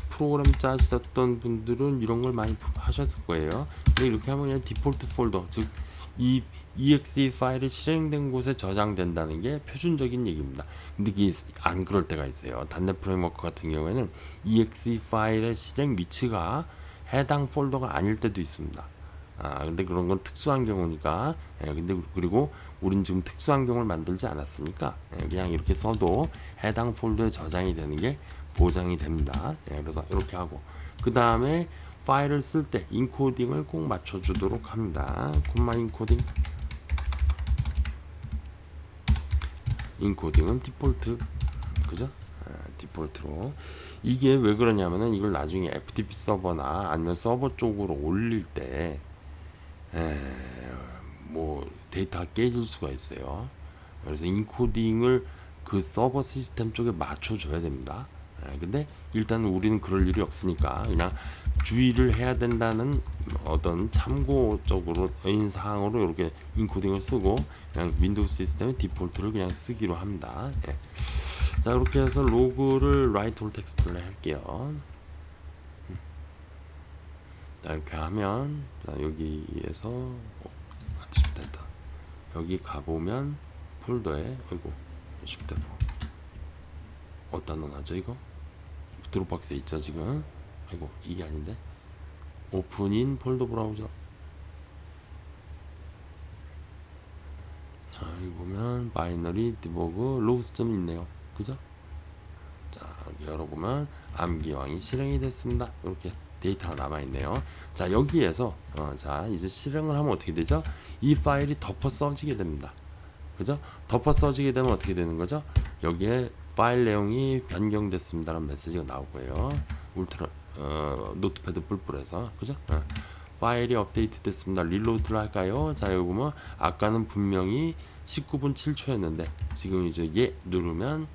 프로그램 짜셨던 분들은 이런 걸 많이 하셨을 거예요. 근데 이렇게 하면 그냥 디폴트 폴더, 즉 이 exe 파일이 실행된 곳에 저장된다는 게 표준적인 얘기입니다. 근데 이게 안 그럴 때가 있어요. 단넷 프레임워크 같은 경우에는 exe 파일의 실행 위치가 해당 폴더가 아닐 때도 있습니다. 근데 그런 건 특수한 경우니까. 근데 그리고 우린 지금 특수한 경우를 만들지 않았으니까 그냥 이렇게 써도 해당 폴더에 저장이 되는 게 보장이 됩니다. 그래서 이렇게 하고 그 다음에 파일을 쓸 때 인코딩을 꼭 맞춰주도록 합니다. 콤마 인코딩은 디폴트, 그죠? 디폴트로. 이게 왜 그러냐면은 이걸 나중에 FTP 서버나 아니면 서버 쪽으로 올릴 때 뭐 데이터가 깨질 수가 있어요. 그래서 인코딩을 그 서버 시스템 쪽에 맞춰줘야 됩니다. 근데 일단 우리는 그럴 일이 없으니까 그냥 주의를 해야 된다는 어떤 참고적으로인 사항으로 이렇게 인코딩을 쓰고 그냥 윈도우 시스템의 디폴트를 그냥 쓰기로 합니다. 자, 이렇게 해서 로그를 write all text를 할게요. 자, 이렇게 하면 자, 여기에서 됐다. 여기 가보면 폴더에 아이고 쉽대포 어디다 넣어놨죠 이거? 드롭박스에 있죠 지금. 아이고 이게 아닌데. 오픈인 폴더 브라우저. 자, 여기 보면 바이너리 디버그 로그스점이 있네요. 그죠? 자, 여기 열어보면 암기왕이 실행이 됐습니다. 이렇게 데이터가 남아있네요. 자, 여기에서 자, 이제 실행을 하면 어떻게 되죠? 이 파일이 덮어 써지게 됩니다. 그죠? 덮어 써지게 되면 어떻게 되는 거죠? 여기에 파일 내용이 변경됐습니다라는 메시지가 나오고요. 울트라 노트패드 뿔뿔해서 그죠? 파일이 업데이트 됐습니다. 릴로드를 할까요? 자, 여기 보면 아까는 분명히 19분 7초였는데 지금 이제 누르면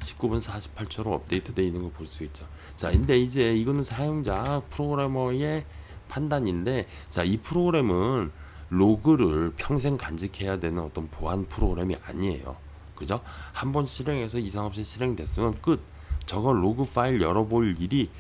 19분 48초로 업데이트 되어 있는 거 볼 수 있죠. 자, 근데 이제 이거는 사용자 프로그래머의 판단인데, 자, 이 프로그램은 로그를 평생 간직해야 되는 어떤 보안 프로그램이 아니에요. 그죠? 한번 실행해서 이상 없이 실행됐으면 끝. 저거 로그 파일 열어볼 일이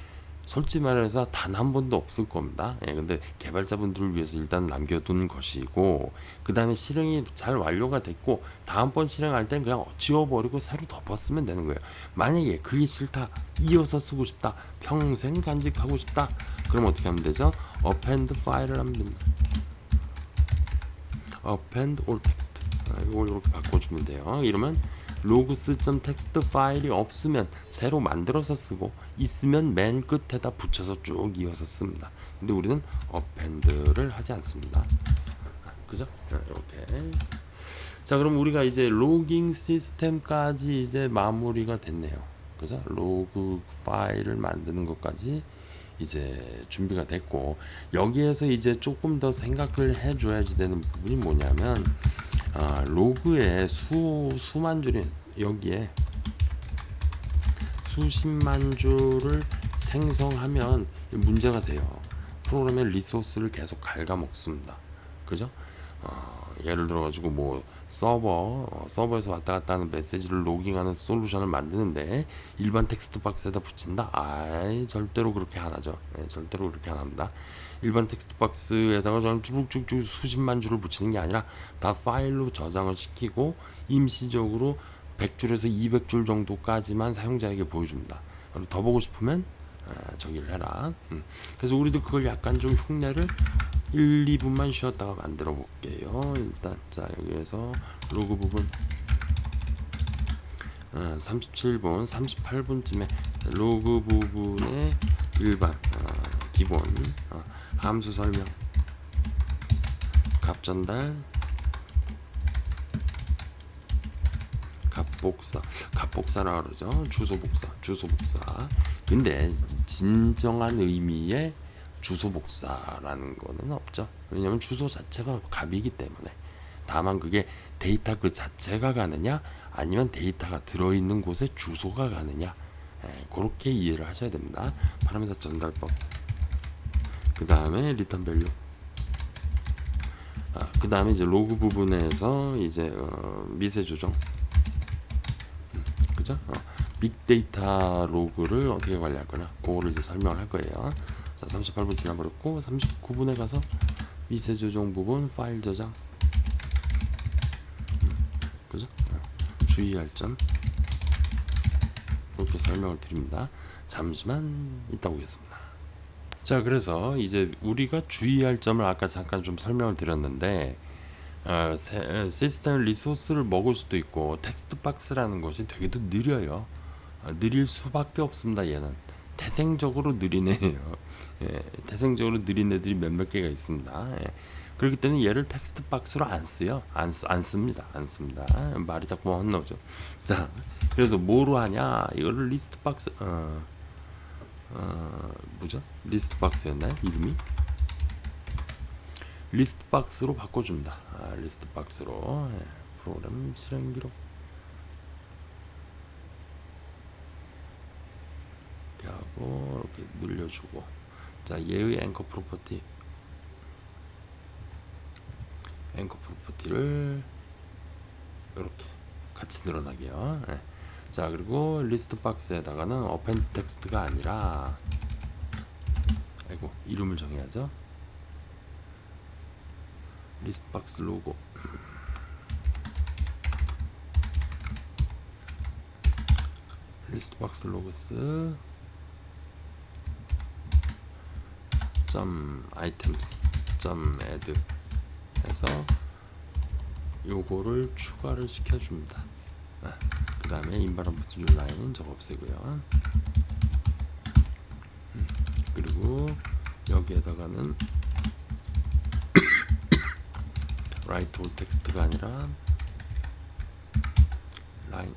솔직히 말해서 단 한 번도 없을 겁니다. 예, 근데 개발자분들을 위해서 일단 남겨둔 것이고, 그 다음에 실행이 잘 완료가 됐고, 다음번 실행할 땐 그냥 지워버리고 새로 덮었으면 되는 거예요. 만약에 그게 싫다, 이어서 쓰고 싶다, 평생 간직하고 싶다, 그럼 어떻게 하면 되죠? append 파일을 하면 됩니다. append all text. 이걸 이렇게 바꿔주면 돼요. 이러면 logs.txt 파일이 없으면 새로 만들어서 쓰고, 있으면 맨 끝에다 붙여서 쭉 이어서 씁니다. 근데 우리는 append를 하지 않습니다. 그죠? 이렇게. 자, 그럼 우리가 이제 로깅 시스템까지 이제 마무리가 됐네요. 그죠? 로그 파일을 만드는 것까지 이제 준비가 됐고, 여기에서 이제 조금 더 생각을 해줘야지 되는 부분이 뭐냐면, 로그에 수만 줄이, 여기에 수십만 줄을 생성하면 문제가 돼요. 프로그램의 리소스를 계속 갉아먹습니다. 그죠? 예를 들어 가지고 뭐 서버에서 왔다 갔다 하는 메시지를 로깅하는 솔루션을 만드는데 일반 텍스트 박스에다 붙인다? 아이, 절대로 그렇게 안 하죠. 네, 절대로 그렇게 안 합니다. 일반 텍스트 박스에다가 저는 쭉쭉쭉 수십만 줄을 붙이는 게 아니라 다 파일로 저장을 시키고 임시적으로 100줄에서 200줄 정도까지만 사용자에게 보여줍니다. 그리고 더 보고 싶으면 저기를 해라. 그래서 우리도 그걸 약간 좀 흉내를 1, 2분만 쉬었다가 만들어 볼게요. 일단 자, 여기에서 로그 부분 37분 38분쯤에 로그 부분의 일반 기본 함수 설명, 값 전달, 값복사라 그러죠. 주소 복사. 근데 진정한 의미의 주소 복사라는 거는 없죠. 왜냐면 주소 자체가 값이기 때문에. 다만 그게 데이터 그 자체가 가느냐, 아니면 데이터가 들어있는 곳에 주소가 가느냐, 그렇게 이해를 하셔야 됩니다. 파라미터 전달법. 그 다음에 리턴 밸류. 그 다음에 이제 로그 부분에서 이제 미세 조정. 그죠? 빅데이터 로그를 어떻게 관리할 거냐, 그거를 이제 설명할 거예요. 자, 38분 지나버렸고 39분에 가서 미세 조정 부분 파일 저장. 그죠? 주의할 점 이렇게 설명을 드립니다. 잠시만 이따 오겠습니다. 자, 그래서 이제 우리가 주의할 점을 아까 잠깐 좀 설명을 드렸는데, 시스템 리소스를 먹을 수도 있고 텍스트 박스라는 것이 되게도 느려요. 느릴 수밖에 없습니다. 얘는 태생적으로 느린 애예요. 예, 태생적으로 느린 애들이 몇몇 개가 있습니다. 예. 그렇기 때문에 얘를 텍스트 박스로 안 써요. 안 씁니다. 말이 자꾸 혼나오죠. 자, 그래서 뭐로 하냐? 이거를 리스트 박스, 뭐죠? 리스트 박스였나요? 이름이? 리스트 박스로 바꿔줍니다. 리스트 박스로. 예, 프로그램 실행 기록. 하고 이렇게 늘려주고, 자, 얘의 앵커 프로퍼티를 이렇게 같이 늘어나게요. 네. 자, 그리고 리스트 박스에다가는 append 텍스트가 아니라, 이름을 정해야죠. 리스트 박스 로고. 리스트 박스 로그스 점 아이템스 점 애드 해서 요거를 추가를 시켜줍니다. 그 다음에 environment new line 저거 없애고요. 그리고 여기에다가는 write all text가 아니라 line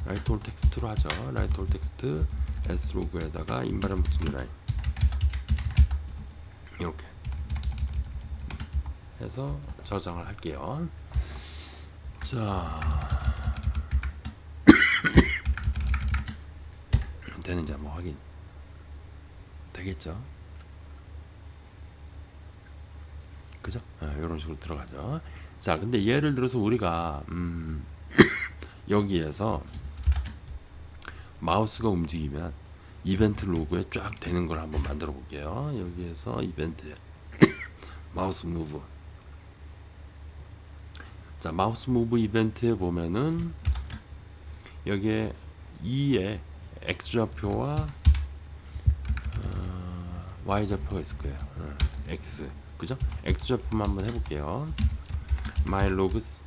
write all text로 하죠. write all text s로그에다가 environment new line 이렇게 해서 저장을 할게요. 자, 되는지 한번 확인. 되겠죠? 그죠? 이런 식으로 들어가죠. 자, 근데 예를 들어서 우리가 여기에서 마우스가 움직이면 이벤트 로그에 쫙 되는 걸 한번 만들어 볼게요. 여기에서 이벤트 마우스 무브. 자, 마우스 무브 이벤트에 보면은 여기에 2에 X좌표와 Y좌표가 있을 거예요. X. 그죠? X좌표만 한번 해볼게요. My logs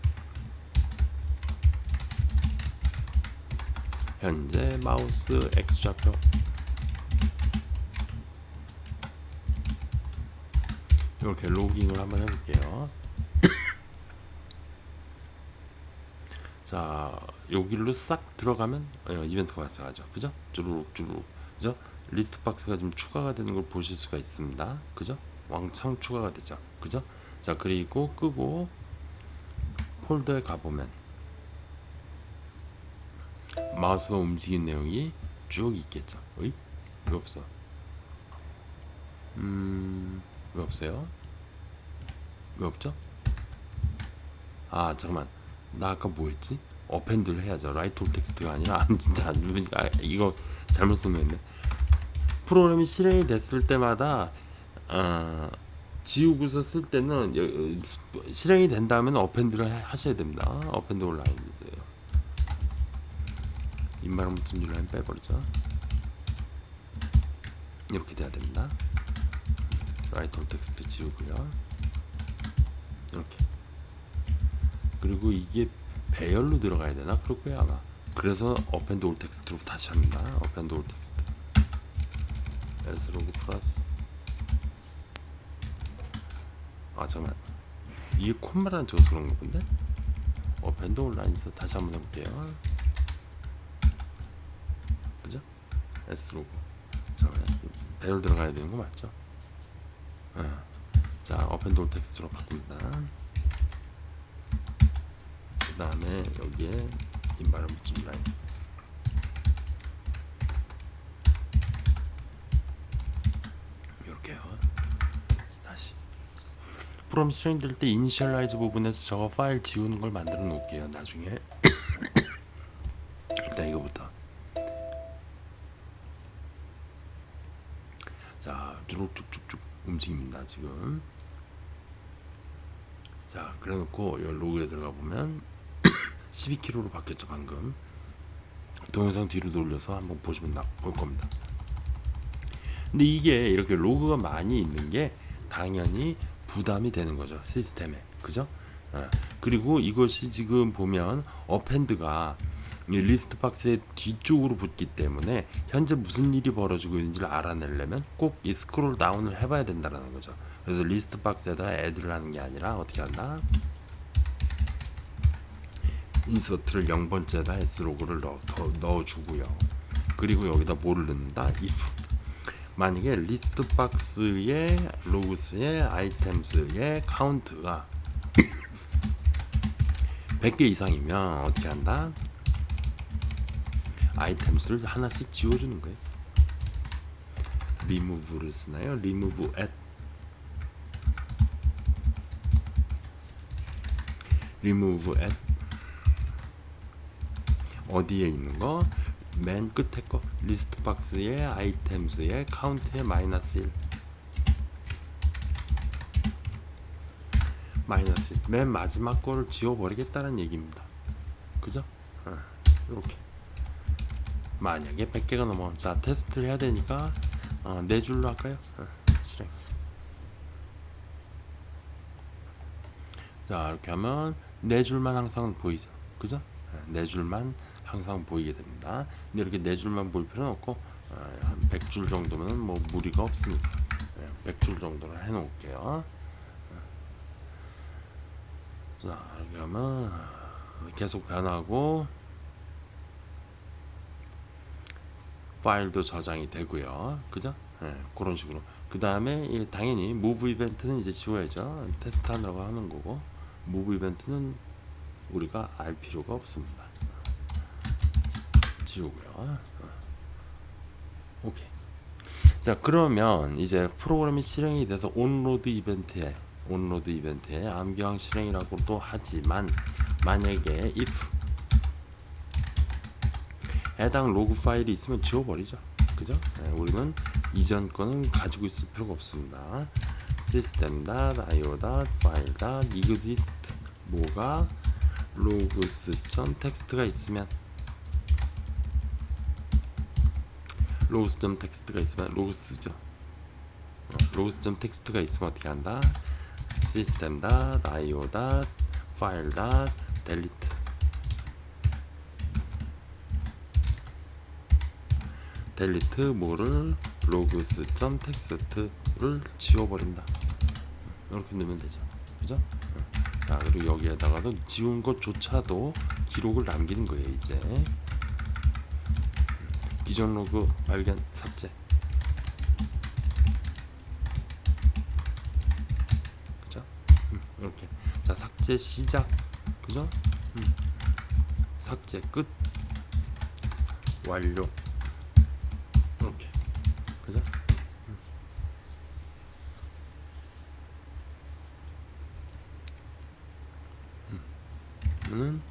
현재 마우스 X좌표 이렇게 로깅을 한번 해볼게요. 자, 여기로 싹 들어가면 이벤트가 발생하죠. 그죠? 주르륵 그죠? 리스트 박스가 좀 추가가 되는 걸 보실 수가 있습니다. 그죠? 왕창 추가가 되죠. 그죠? 자, 그리고 끄고 폴더에 가보면 마우스가 움직인 내용이 쭉 있겠죠. 왜 없어? 왜 없어요? 왜 없죠? 아, 잠깐만. 나 아까 뭐 했지? 어펜드를 해야죠. 라이트 올 텍스트가 아니라 진짜 안 누르니까 이거 잘못 설명했네. 프로그램이 실행이 됐을 때마다 지우고서 쓸 때는 실행이 된 다음에는 어펜드를 하셔야 됩니다. 어펜드 온라인 있어요. 인바람부터 뉴라인 빼버리죠. 이렇게 돼야 됩니다. 라이트 올 텍스트 지우고요. 이렇게. 그리고 이게 배열로 들어가야 되나? 그럴 거예요 아마. 그래서 어펜드 올 텍스트로 다시 합니다. 어펜드 올 텍스트 s로그 플러스 잠깐 이게 콤마라는 적어서 그런 거 본데? 어펜드 온라인에서 다시 한번 해볼게요. 그죠? s로그 잠깐 배열 들어가야 되는 거 맞죠? 자, 어펜드 올 텍스트로 바꿉니다. 그 다음에 여기에 인바람부터 라인 이렇게요. 다시 프롬 실행될 때 이니셜라이즈 부분에서 저거 파일 지우는 걸 만들어 놓을게요. 나중에 일단 이거부터. 자, 쭉쭉쭉쭉 움직입니다 지금. 자, 그래놓고 이 로그에 들어가 보면 12kg로 바뀌었죠 방금. 동영상 뒤로 돌려서 한번 보시면 볼 겁니다. 근데 이게 이렇게 로그가 많이 있는 게 당연히 부담이 되는 거죠 시스템에. 그죠? 그리고 이것이 지금 보면 어펜드가 이 리스트 박스의 뒤쪽으로 붙기 때문에 현재 무슨 일이 벌어지고 있는지를 알아내려면 꼭 이 스크롤 다운을 해봐야 된다는 거죠. 그래서 리스트 박스에다 애드를 하는 게 아니라 어떻게 한다? 인서트를 0번째에다 s로그를 넣어주고요. 그리고 여기다 뭐를 넣는다? if 만약에 리스트 박스의 로그스의 아이템스의 카운트가 100개 이상이면 어떻게 한다? 아이템스를 하나씩 지워주는 거예요. remove를 쓰나요? remove at 어디에 있는 거? 맨 끝에 거 리스트 박스의 아이템스의 카운트의 마이너스 1 마이너스 1 맨 마지막 거를 지워버리겠다는 얘기입니다. 그죠? 이렇게 만약에 100개가 넘어 자 테스트를 해야 되니까 4줄로 할까요? 실행. 자, 이렇게 하면 네 줄만 항상 보이죠. 그죠? 네 줄만 항상 보이게 됩니다. 근데 이렇게 네 줄만 보일 필요는 없고 한 100줄 정도면 뭐 무리가 없으니까 100줄 정도를 해 놓을게요. 자, 이렇게 하면 계속 변하고 파일도 저장이 되고요. 그죠? 그런 식으로. 그 다음에 당연히 move 이벤트는 이제 지워야죠. 테스트하느라고 하는 거고 move 이벤트는 우리가 알 필요가 없습니다. 지우고요. 오케이. 자, 그러면 이제 프로그램이 실행이 돼서 온로드 이벤트에 암기왕 실행이라고도 하지만 만약에 if 해당 로그 파일이 있으면 지워버리죠. 그죠? 우리는 이전 거는 가지고 있을 필요가 없습니다. system.io.file.exist 뭐가 logs.txt가 있으면 logs.txt가 있으면 logs죠. logs.txt가 있으면 어떻게 한다? system.io.file.delete delete 뭐를 logs.txt를 지워버린다. 이렇게 넣으면 되죠. 그죠? 자, 그리고 여기에다가도 지운 것조차도 기록을 남기는 거예요. 이제 기존 로그 발견 삭제. 그죠? 이렇게. 자, 삭제 시작. 그죠? 삭제 끝. 완료. 이렇게. 그죠? 는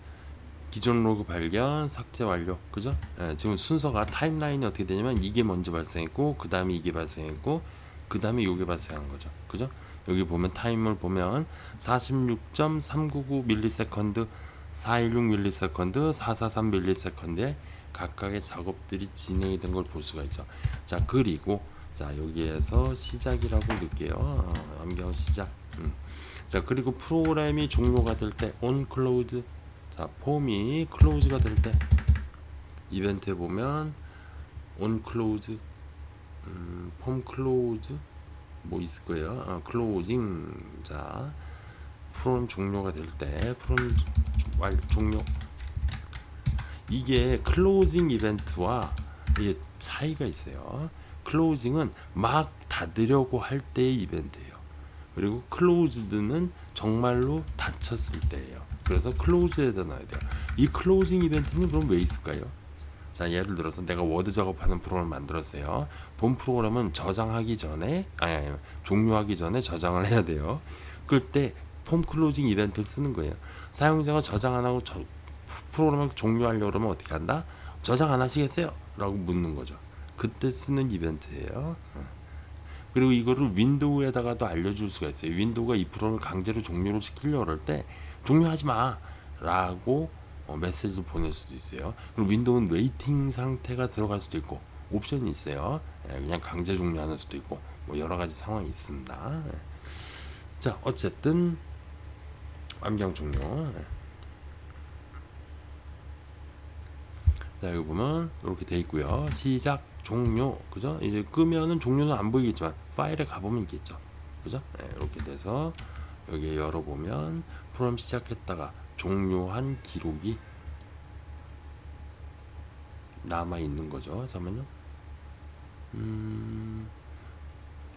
기존 로그 발견, 삭제 완료. 그죠? 지금 순서가 타임라인이 어떻게 되냐면 이게 먼저 발생했고 그 다음에 이게 발생했고 그 다음에 이게 발생한 거죠. 그죠? 여기 보면 타임을 보면 46.399ms, 416ms, 443ms 각각의 작업들이 진행이 된 걸 볼 수가 있죠. 자, 그리고 자, 여기에서 시작이라고 넣을게요. 암기하고 시작. 자, 그리고 프로그램이 종료가 될 때 on close. 자, 폼이 close가 될 때 이벤트에 보면 on close, 폼 close 뭐 있을 거예요. closing. 자, 프로그램 종료가 될 때 프로그램 종료. 이게 클로징 이벤트와 이게 차이가 있어요. 클로징은 막 닫으려고 할 때의 이벤트예요. 그리고 클로즈드는 정말로 닫혔을 때예요. 그래서 클로즈에다 넣어야 돼요. 이 클로징 이벤트는 그럼 왜 있을까요? 자, 예를 들어서 내가 워드 작업하는 프로그램을 만들었어요. 본 프로그램은 저장하기 전에 종료하기 전에 저장을 해야 돼요. 그럴 때 폼 클로징 이벤트를 쓰는 거예요. 사용자가 저장 안 하고 프로그램을 종료하려고 그러면 어떻게 한다? 저장 안 하시겠어요? 라고 묻는 거죠. 그때 쓰는 이벤트예요. 그리고 이거를 윈도우에다가도 알려줄 수가 있어요. 윈도우가 이 프로그램을 강제로 종료를 시키려고 할 때 종료하지 마 라고 메시지를 보낼 수도 있어요. 그리고 윈도우는 웨이팅 상태가 들어갈 수도 있고 옵션이 있어요. 그냥 강제 종료하는 수도 있고 뭐 여러 가지 상황이 있습니다. 자, 어쨌든 암기왕 종료. 자, 여기 보면 이렇게 돼 있고요. 시작, 종료, 그죠? 이제 끄면은 종료는 안 보이겠지만 파일에 가보면 있겠죠, 그죠? 이렇게 돼서 여기 열어보면 프로그램 시작했다가 종료한 기록이 남아 있는 거죠. 잠깐만요.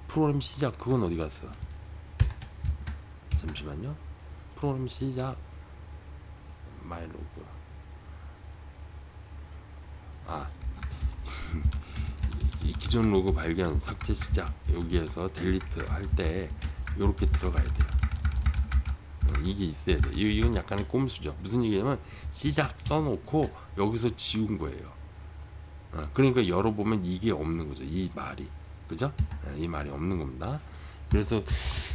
프로그램 시작 그건 어디 갔어? 잠시만요. 프로그램 시작 마이 로그. 이 기존 로그 발견, 삭제 시작 여기에서 델리트 할 때 이렇게 들어가야 돼요. 이게 있어야 돼. 이건 약간의 꼼수죠. 무슨 얘기냐면 시작 써놓고 여기서 지운 거예요. 그러니까 열어보면 이게 없는 거죠. 이 말이, 그죠? 이 말이 없는 겁니다. 그래서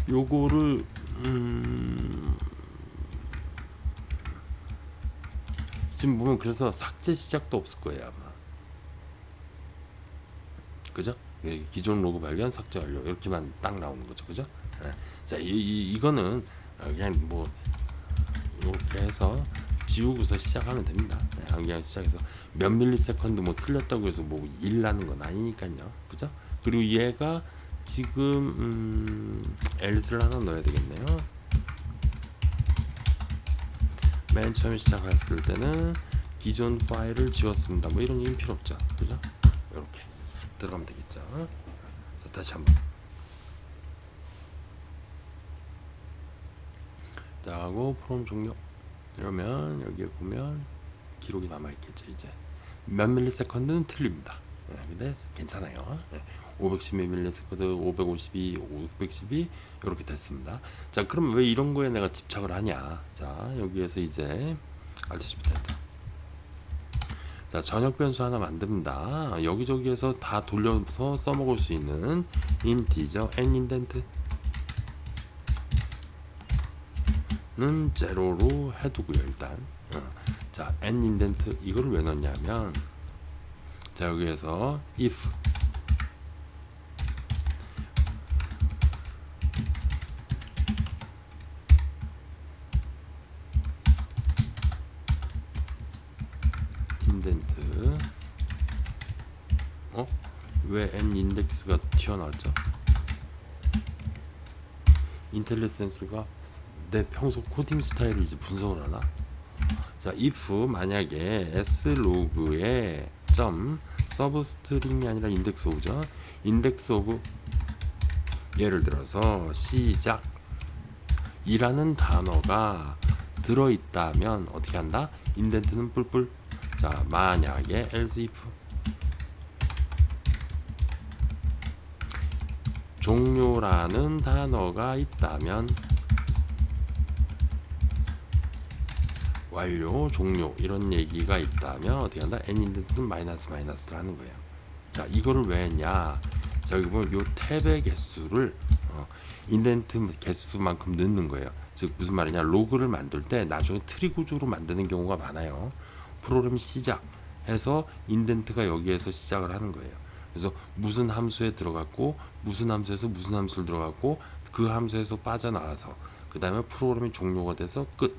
요거를 지금 보면 그래서 삭제 시작도 없을 거예요 아마. 그죠? 기존 로그 발견 삭제 완료 이렇게만 딱 나오는 거죠. 그죠? 자, 이거는 그냥 뭐 이렇게 해서 지우고서 시작하면 됩니다. 그냥 시작해서 몇 밀리세컨드 뭐 틀렸다고 해서 뭐 일 나는 건 아니니까요. 그죠? 그리고 얘가 지금 else를 하나 넣어야 되겠네요. 맨 처음에 시작했을 때는 기존 파일을 지웠습니다. 뭐 이런 얘기는 필요 없죠. 그죠? 이렇게 들어가면 되겠죠. 자, 다시 한번. 자, 하고 프롬 종료. 이러면 여기에 보면 기록이 남아있겠죠. 이제 몇 밀리세컨드는 틀립니다. 근데 괜찮아요. 512ms, 552, 612 이렇게 됐습니다. 자, 그럼 왜 이런 거에 내가 집착을 하냐? 자, 여기에서 이제 Alt+Tab. 자, 전역 변수 하나 만듭니다. 여기저기에서 다 돌려서 써먹을 수 있는 인티저 n 인덴트는 제로로 해두고요. 일단 자, n 인덴트 이거를 왜 넣냐면, 자, 여기에서 if 인덴트 왜 n 인덱스가 튀어나왔죠? 인텔리센스가 내 평소 코딩 스타일을 이제 분석을 하나? 자, if 만약에 slog에 점 서브스트링이 아니라 인덱스 오브죠. 인덱스 오브 예를 들어서 시작 이라는 단어가 들어있다면 어떻게 한다? 인덴트는 뿔뿔. 자, 만약에 else if 종료라는 단어가 있다면 완료, 종료 이런 얘기가 있다면 어떻게 한다? n 인덴트는 마이너스를 하는 거예요. 자, 이거를 왜 했냐? 자, 여기 보면 요 탭의 개수를 인덴트 개수만큼 넣는 거예요. 즉 무슨 말이냐? 로그를 만들 때 나중에 트리 구조로 만드는 경우가 많아요. 프로그램 시작해서 인덴트가 여기에서 시작을 하는 거예요. 그래서 무슨 함수에 들어갔고 무슨 함수에서 무슨 함수를 들어갔고 그 함수에서 빠져나와서 그 다음에 프로그램이 종료가 돼서 끝.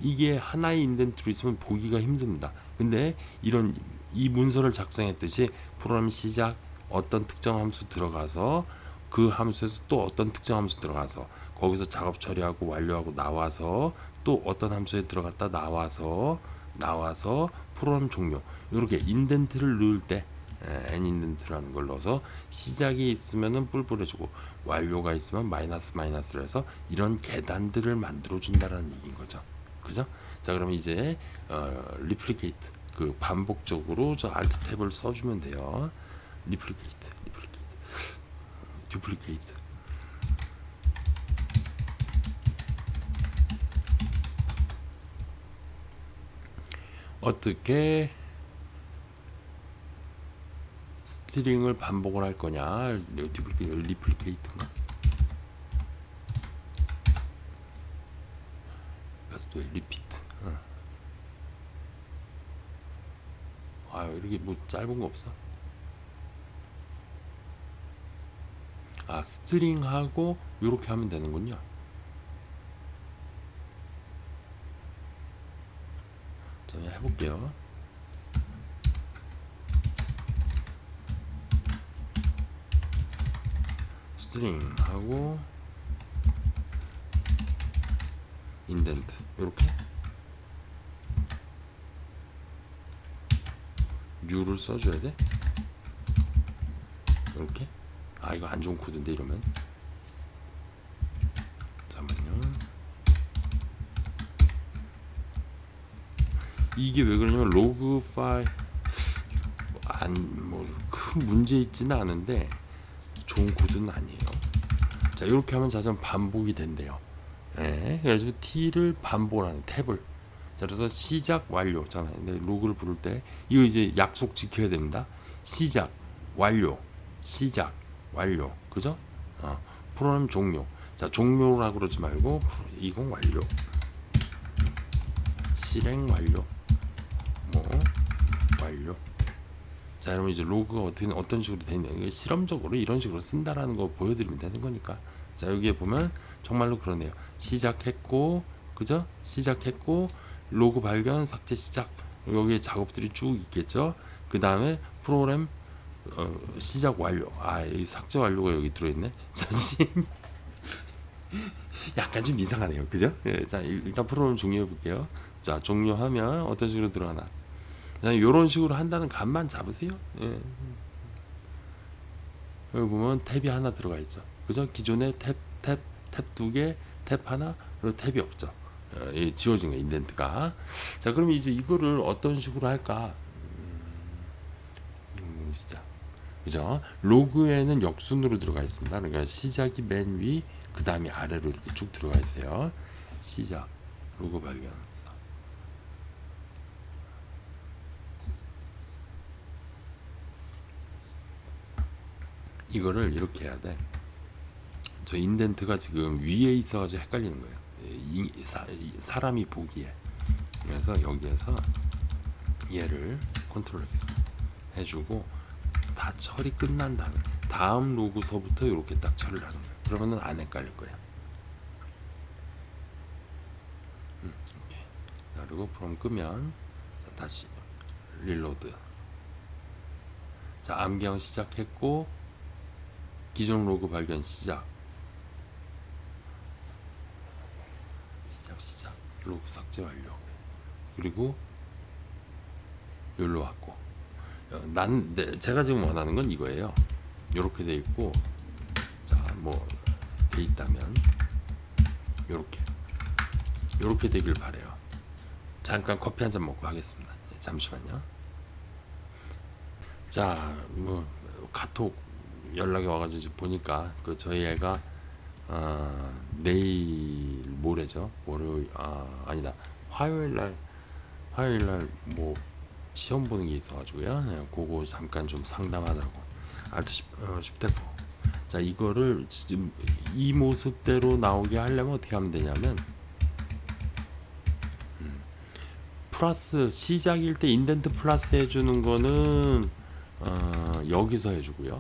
이게 하나의 인덴트로 있으면 보기가 힘듭니다. 근데 이 문서를 작성했듯이 프로그램 시작 어떤 특정 함수 들어가서 그 함수에서 또 어떤 특정 함수 들어가서 거기서 작업 처리하고 완료하고 나와서 또 어떤 함수에 들어갔다 나와서 프로그램 종료 이렇게 인덴트를 넣을 때 n 인덴트라는 걸 넣어서 시작이 있으면은 뿔뿔해주고 완료가 있으면 마이너스를 해서 이런 계단들을 만들어 준다라는 얘기인 거죠. 그죠? 자, 그럼 이제 리플리케이트 그 반복적으로 저 Alt 탭을 써주면 돼요. 리플리케이트, 듀플리케이트. 어떻게 스트링을 반복을 할 거냐? 리플리케이트인가? 그래서 또 리피트. 이렇게 뭐 짧은 거 없어? 스트링하고 이렇게 하면 되는군요. 자, 해볼게요. 스트링하고 인덴트 이렇게 뉴를 써줘야 돼. 이렇게. 이거 안 좋은 코드인데 이러면. 잠깐만요. 이게 왜 그러냐면 로그 파일 큰 문제 있지는 않은데 좋은 코드는 아니에요. 자, 이렇게 하면 자전 반복이 된대요. 그래서 t를 반복하는 탭을. 자, 그래서 시작 완료. 자, 근데 로그를 부를 때 이거 이제 약속 지켜야 됩니다. 시작 완료, 시작 완료. 그죠? 프로그램 종료. 자, 종료라고 그러지 말고 이건 완료, 실행 완료, 뭐 완료. 자, 여러분 이제 로그가 어떤 식으로 되냐, 실험적으로 이런 식으로 쓴다라는 거 보여드리면 되는 거니까. 자, 여기에 보면 정말로 그러네요. 시작했고, 그죠? 시작했고, 로그 발견, 삭제 시작. 여기에 작업들이 쭉 있겠죠? 그 다음에 프로그램 시작 완료. 이 삭제 완료가 여기 들어있네. 잠시 약간 좀 이상하네요. 그죠? 예, 자, 일단 프로그램 종료해 볼게요. 자, 종료하면 어떤 식으로 들어가나. 자, 이런 식으로 한다는 감만 잡으세요. 예. 여기 보면 탭이 하나 들어가 있죠. 그죠? 기존에 탭 두 개, 탭 하나, 그리고 탭이 없죠. 지워진 거 인덴트가. 자, 그럼 이제 이거를 어떤 식으로 할까? 시작. 그죠? 로그에는 역순으로 들어가 있습니다. 그러니까 시작이 맨 위, 그 다음에 아래로 이렇게 쭉 들어가 있어요. 시작, 로그 발견. 이거를 이렇게 해야 돼. 저 인덴트가 지금 위에 있어가지고 헷갈리는 거예요. 사람이 보기에. 그래서 여기에서 얘를 컨트롤 X 해주고 다 처리 끝난 다음에 다음 로그서부터 이렇게 딱 처리를 하는 거예요. 그러면은 안 헷갈릴 거예요. 이렇게. 그리고 프롬 끄면 다시 릴로드. 자, 암기형 시작했고 기존 로그 발견 시작 로그 삭제 완료. 그리고 여기로 왔고 제가 지금 원하는 건 이거예요. 이렇게 돼 있고, 자, 뭐 돼 있다면 요렇게 되길 바래요. 잠깐 커피 한 잔 먹고 하겠습니다. 잠시만요. 자, 뭐 카톡 연락이 와가지고 보니까 그 저희 애가 내일 모레죠. 월요일 아니다. 화요일 날 뭐 시험 보는 게 있어가지고요. 네, 그거 잠깐 좀 상담하다고 알트 10대고. 자, 이거를 지금 이 모습대로 나오게 하려면 어떻게 하면 되냐면 플러스 시작일 때 인덴트 플러스 해주는 거는 여기서 해주고요.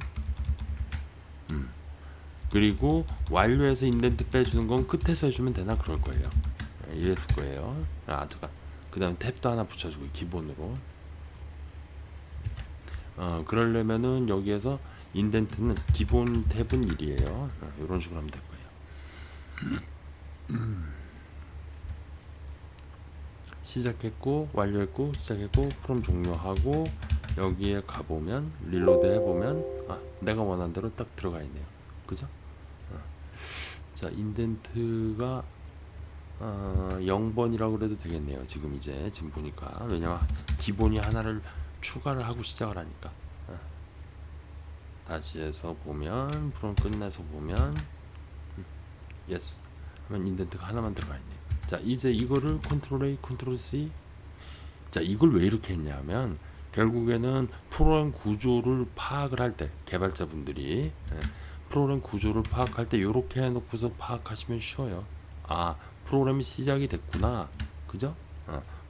그리고 완료해서 인덴트 빼주는 건 끝에서 해주면 되나 그럴 거예요. 이랬을 거예요. 잠깐. 그 다음에 탭도 하나 붙여주고 기본으로. 그러려면은 여기에서 인덴트는 기본 탭은 1이에요. 이런 식으로 하면 될 거예요. 시작했고 완료했고 시작했고 프롬 종료하고 여기에 가보면 릴로드 해보면 내가 원하는 대로 딱 들어가 있네요. 그죠? 자, 인덴트가 0번이라고 그래도 되겠네요. 지금 보니까. 왜냐면 기본이 하나를 추가를 하고 시작을 하니까. 다시 해서 보면 프롬 끝내서 보면 예스 하면 인덴트가 하나만 들어가 있네요. 자, 이제 이거를 컨트롤 A, 컨트롤 C. 자, 이걸 왜 이렇게 했냐면 결국에는 프로그램 구조를 파악을 할 때 개발자분들이 프로그램 구조를 파악할 때 이렇게 해놓고서 파악하시면 쉬워요. 프로그램이 시작이 됐구나. 그죠?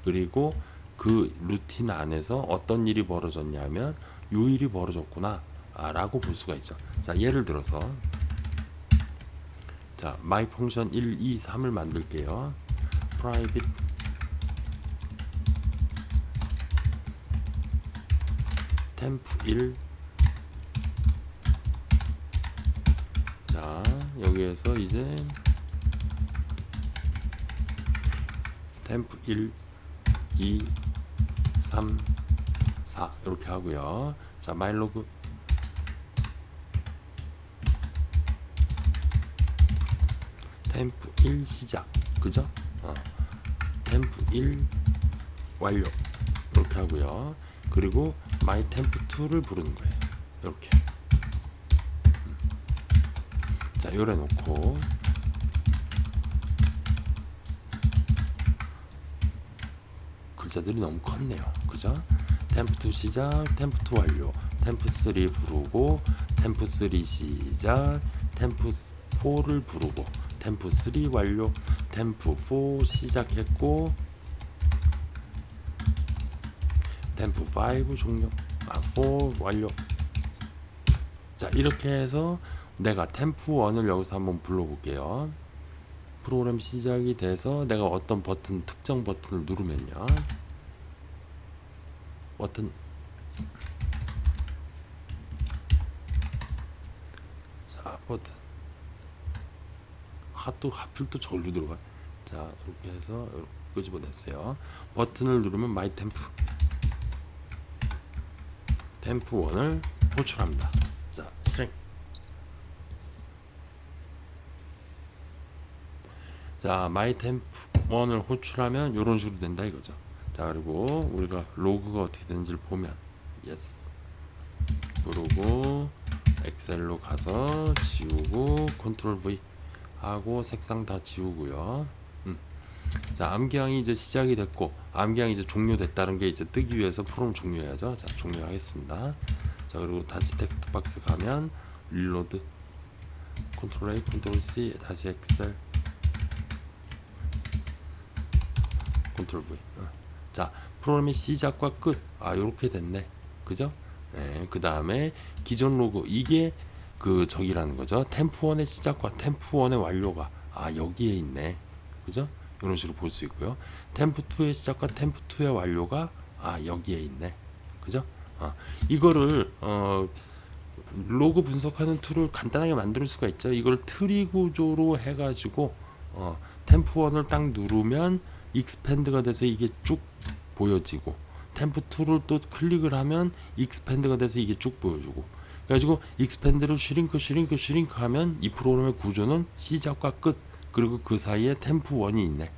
그리고 그 루틴 안에서 어떤 일이 벌어졌냐면 요 일이 벌어졌구나 라고 볼 수가 있죠. 자, 예를 들어서 자, my function 1, 2, 3을 만들게요. private temp 1. 자, 여기에서 이제 temp 1, 2, 3, 4 이렇게 하고요. 자, mylog temp 1 시작. 그죠? temp 1 완료. 이렇게 하고요. 그리고 my temp 2를 부르는 거예요. 이렇게. 자, 요래 놓고 글자들이 너무 컸네요. 그죠? temp 2 시작, temp 2 완료, temp 3 부르고, temp 3 시작, temp 4를 부르고, temp 3 완료, temp 4 시작했고, temp 5 종료, 4 완료. 자, 이렇게 해서 내가 temp 1을 여기서 한번 불러볼게요. 프로그램 시작이 돼서 내가 어떤 버튼, 특정 버튼을 누르면요. 버튼, 자, 버튼. 하필 또 절로 들어가. 자, 이렇게 해서 이렇게 끄집어냈어요. 버튼을 누르면 마이 템프 1을 호출합니다. 자, 실행. 자, 마이 템프 1을 호출하면 이런 식으로 된다 이거죠. 자, 그리고 우리가 로그가 어떻게 되는지를 보면 yes 누르고 엑셀로 가서 지우고 컨트롤 V 하고 색상 다 지우고요. 자, 암기항이 이제 시작이 됐고 암기항이 이제 종료됐다는 게 이제 뜨기 위해서 프로그램 종료해야죠. 자, 종료하겠습니다. 자, 그리고 다시 텍스트 박스 가면 릴로드 컨트롤 A 컨트롤 C 다시 엑셀 컨트롤 V. 자, 프로그램의 시작과 끝. 요렇게 됐네. 그죠? 네, 그 다음에 기존 로그 이게 그 저기라는 거죠. 템프1의 시작과 템프1의 완료가 여기에 있네. 그죠? 이런 식으로 볼 수 있고요. 템프2의 시작과 템프2의 완료가 여기에 있네. 그죠? 이거를 로그 분석하는 툴을 간단하게 만들 수가 있죠. 이걸 트리 구조로 해가지고 템프1을 딱 누르면 익스팬드가 돼서 이게 쭉 보여지고 템프2를 또 클릭을 하면 익스팬드가 돼서 이게 쭉 보여주고 그래가지고 익스팬드를 슈링크 하면 이 프로그램의 구조는 시작과 끝 그리고 그 사이에 템프1이 있네.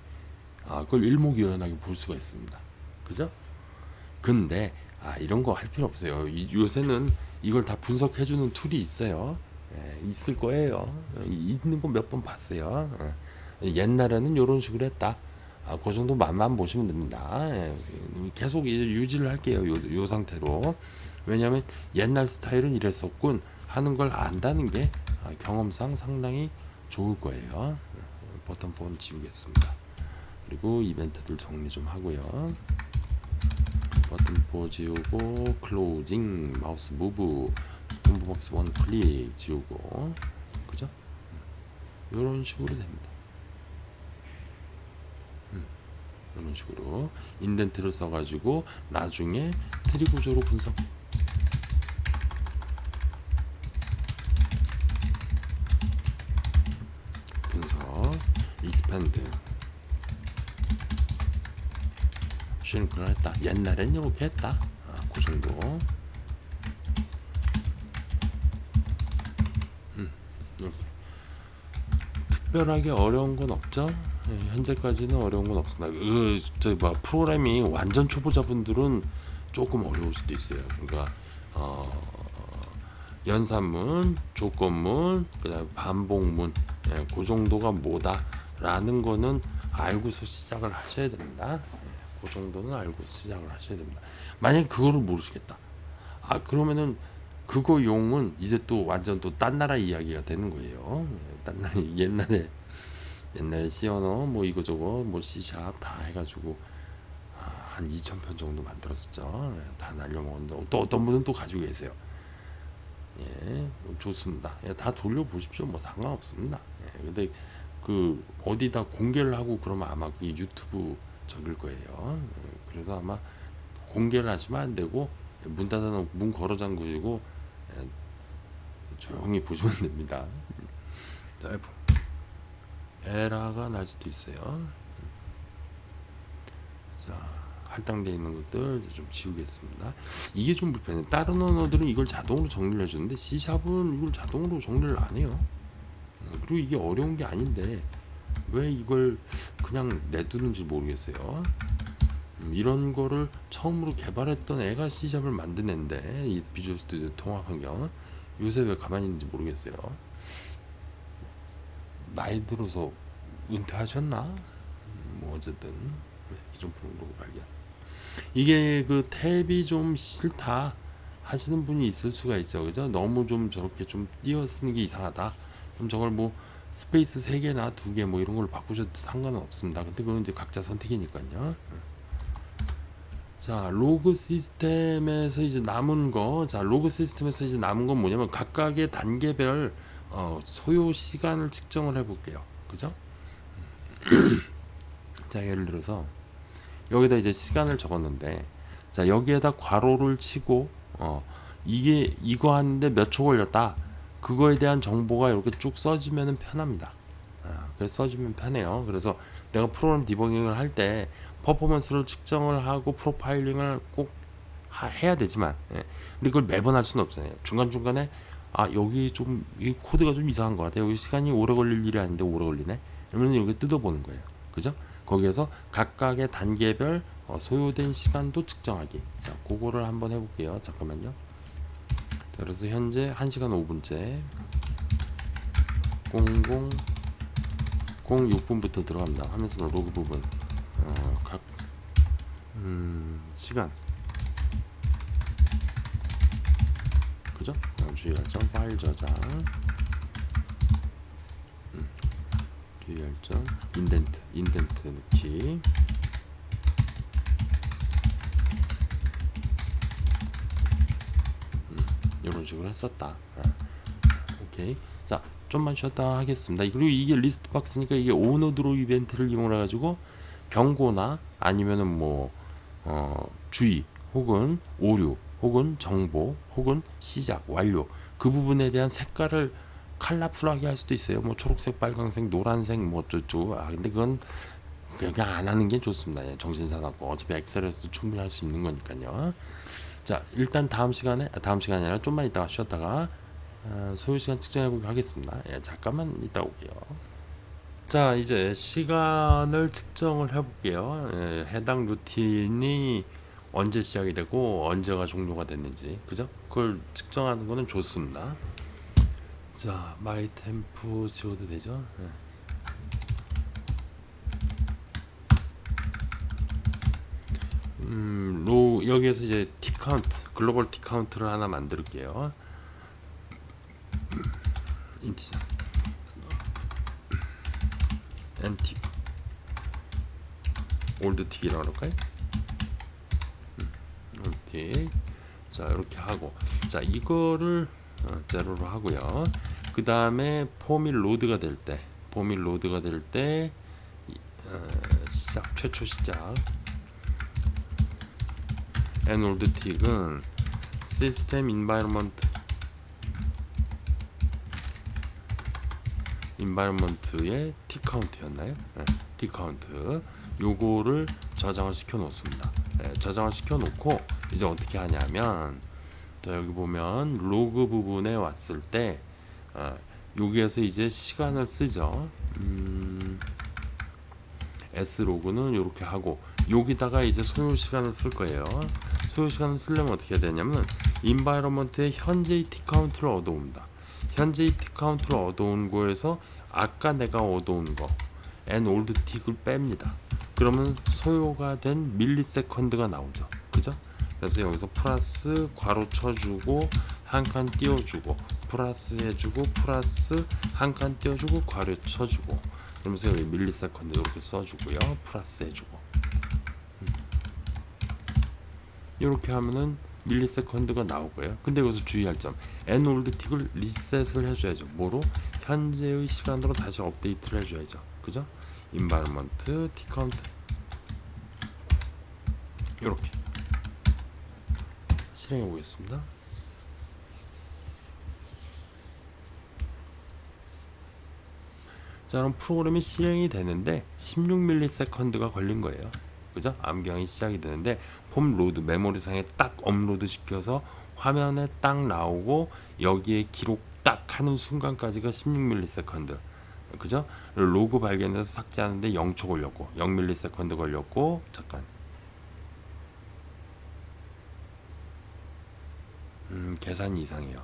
그걸 일목요연하게 볼 수가 있습니다. 그죠? 근데 이런 거 할 필요 없어요. 요새는 이걸 다 분석해주는 툴이 있어요. 있을 거예요. 있는 거 몇 번 봤어요. 옛날에는 이런 식으로 했다. 그 정도 맛만 보시면 됩니다. 계속 이제 유지를 할게요. 요 상태로. 왜냐하면 옛날 스타일은 이랬었군 하는 걸 안다는 게 경험상 상당히 좋을 거예요. 버튼 폰 지우겠습니다. 그리고 이벤트들 정리 좀 하고요. 버튼 4 지우고 클로징 마우스 무브 콤보박스 1 클릭 지우고 그죠? 이런 식으로 됩니다. 이런 식으로 인덴트를 써가지고 나중에 트리 구조로 분석 익스팬드 슈링크를 했다. 옛날엔 이렇게 했다. 그 정도. 이렇게. 특별하게 어려운 건 없죠. 현재까지는 어려운 건 없습니다. 프로그램이 완전 초보자분들은 조금 어려울 수도 있어요. 그러니까 연산문, 조건문, 그다음 반복문, 그 정도가 뭐다라는 거는 알고서 시작을 하셔야 됩니다. 그 정도는 알고 시작을 하셔야 됩니다. 만약 그거를 모르시겠다. 그러면은 그거 용은 이제 또 완전 또 딴 나라 이야기가 되는 거예요. 딴 나라 옛날에 C 언어 뭐 이거저거 뭐 C샵 다 해가지고 한 2,000편 정도 만들었었죠. 다 날려먹었는데 또 어떤 분은 또 가지고 계세요. 좋습니다. 다 돌려보십시오. 뭐 상관없습니다. 근데 그 어디다 공개를 하고 그러면 아마 그게 유튜브 적일 거예요. 그래서 아마 공개를 하시면 안 되고 문 닫아놓고 문 걸어 잠그시고 조용히 보시면 됩니다. 에러가 날 수도 있어요. 자, 할당되어 있는 것들 좀 지우겠습니다. 이게 좀 불편해요. 다른 언어들은 이걸 자동으로 정리를 해주는데 C샵은 이걸 자동으로 정리를 안 해요. 그리고 이게 어려운 게 아닌데 왜 이걸 그냥 내두는지 모르겠어요. 이런 거를 처음으로 개발했던 애가 C샵을 만든 애인데 이 비주얼 스튜디오 통합 환경 요새 왜 가만히 있는지 모르겠어요. 나이 들어서 은퇴하셨나? 뭐 어쨌든 기존 프로그램 발견. 이게 그 탭이 좀 싫다 하시는 분이 있을 수가 있죠. 그죠? 너무 좀 저렇게 좀 띄어 쓰는 게 이상하다. 그럼 저걸 뭐 스페이스 3개나 2개 뭐 이런 걸 바꾸셔도 상관은 없습니다. 근데 그건 이제 각자 선택이니까요. 자, 로그 시스템에서 이제 남은 거, 로그 시스템에서 이제 남은 건 뭐냐면 각각의 단계별 소요 시간을 측정을 해볼게요. 그죠? 자, 예를 들어서 여기다 이제 시간을 적었는데, 자, 여기에다 괄호를 치고 이게 이거 하는데 몇 초 걸렸다, 그거에 대한 정보가 이렇게 쭉 써지면 편합니다. 그래서 써주면 편해요. 그래서 내가 프로그램 디버깅을 할 때 퍼포먼스를 측정을 하고 프로파일링을 꼭 해야 되지만, 근데 그걸 매번 할 수는 없잖아요. 중간중간에 여기 좀 이 코드가 좀 이상한 것 같아, 여기 시간이 오래 걸릴 일이 아닌데 오래 걸리네, 그러면 여기 뜯어보는 거예요. 그죠? 거기에서 각각의 단계별 소요된 시간도 측정하기. 자, 그거를 한번 해볼게요. 잠깐만요. 자, 그래서 현재 1시간 5분째 0006분부터 들어갑니다. 하면서 로그 부분 각 시간, 그죠? 주의할점 파일 저장, 주의할점 인덴트 넣기. 이런 식으로 했었다. 오케이. 자, 좀만 쉬었다 하겠습니다. 그리고 이게 리스트 박스니까 이게 오너드로 이벤트를 이용해 가지고 경고나 아니면은 뭐 주의 혹은 오류 혹은 정보 혹은 시작 완료, 그 부분에 대한 색깔을 컬러풀하게 할 수도 있어요. 뭐 초록색, 빨강색, 노란색 뭐 어쩌고. 근데 그건 그냥 안 하는 게 좋습니다. 예, 정신 사납고 어차피 엑셀에서도 충분히 할 수 있는 거니까요. 자, 일단 다음 시간이 아니라 좀만 있다가 쉬었다가 소요 시간 측정해 보도록 하겠습니다. 예, 잠깐만 이따 올게요. 자, 이제 시간을 측정을 해볼게요. 해당 루틴이 언제 시작이 되고 언제가 종료가 됐는지, 그죠? 그걸 측정하는 거는 좋습니다. 자, 마이 템포 지워도 되죠? 여기에서 이제 티 카운트, 글로벌 티 카운트를 하나 만들게요. 인티저 엔틱 올드틱이라고 할까요? 올드틱. 자, 이렇게 하고, 자, 이거를 제로로 하고요. 그 다음에 폼이 로드가 될 때 시작, 최초 시작 and 올드틱은 시스템 인바이러먼트의 티 카운트였나요? 티 카운트. 요거를 저장을 시켜 놓습니다. 저장을 시켜 놓고 이제 어떻게 하냐면, 자, 여기 보면 로그 부분에 왔을 때 여기에서 이제 시간을 쓰죠. S 로그는 이렇게 하고 여기다가 이제 소요 시간을 쓸 거예요. 소요 시간을 쓰려면 어떻게 해야 되냐면 인바이러먼트의 현재의 티 카운트를 얻어옵니다. 현재의 티 카운트를 얻어온 거에서 아까 내가 얻어온 거 and old 틱을 뺍니다. 그러면 소요가 된 밀리세컨드가 나오죠. 그죠? 그래서 여기서 플러스 괄호 쳐주고 한 칸 띄워주고 플러스 해주고 플러스 한 칸 띄워주고 괄호 쳐주고, 그러면서 여기 밀리세컨드 이렇게 써주고요. 플러스 해주고 이렇게 하면은 밀리세컨드가 나오고요. 근데 여기서 주의할 점, n 올드 틱을 리셋을 해줘야죠. 뭐로? 현재의 시간으로 다시 업데이트를 해줘야죠. 그죠? 인바이러먼트 틱 카운트 이렇게 실행해 보겠습니다. 자, 그럼 프로그램이 실행이 되는데 16ms가 걸린 거예요. 그죠? 암기형이 시작이 되는데 폼 로드 메모리상에 딱 업로드 시켜서 화면에 딱 나오고 여기에 기록 딱 하는 순간까지가 16ms. 그죠? 로그 발견해서 삭제하는데 0초 걸렸고 0ms 걸렸고, 잠깐 계산이 이상해요.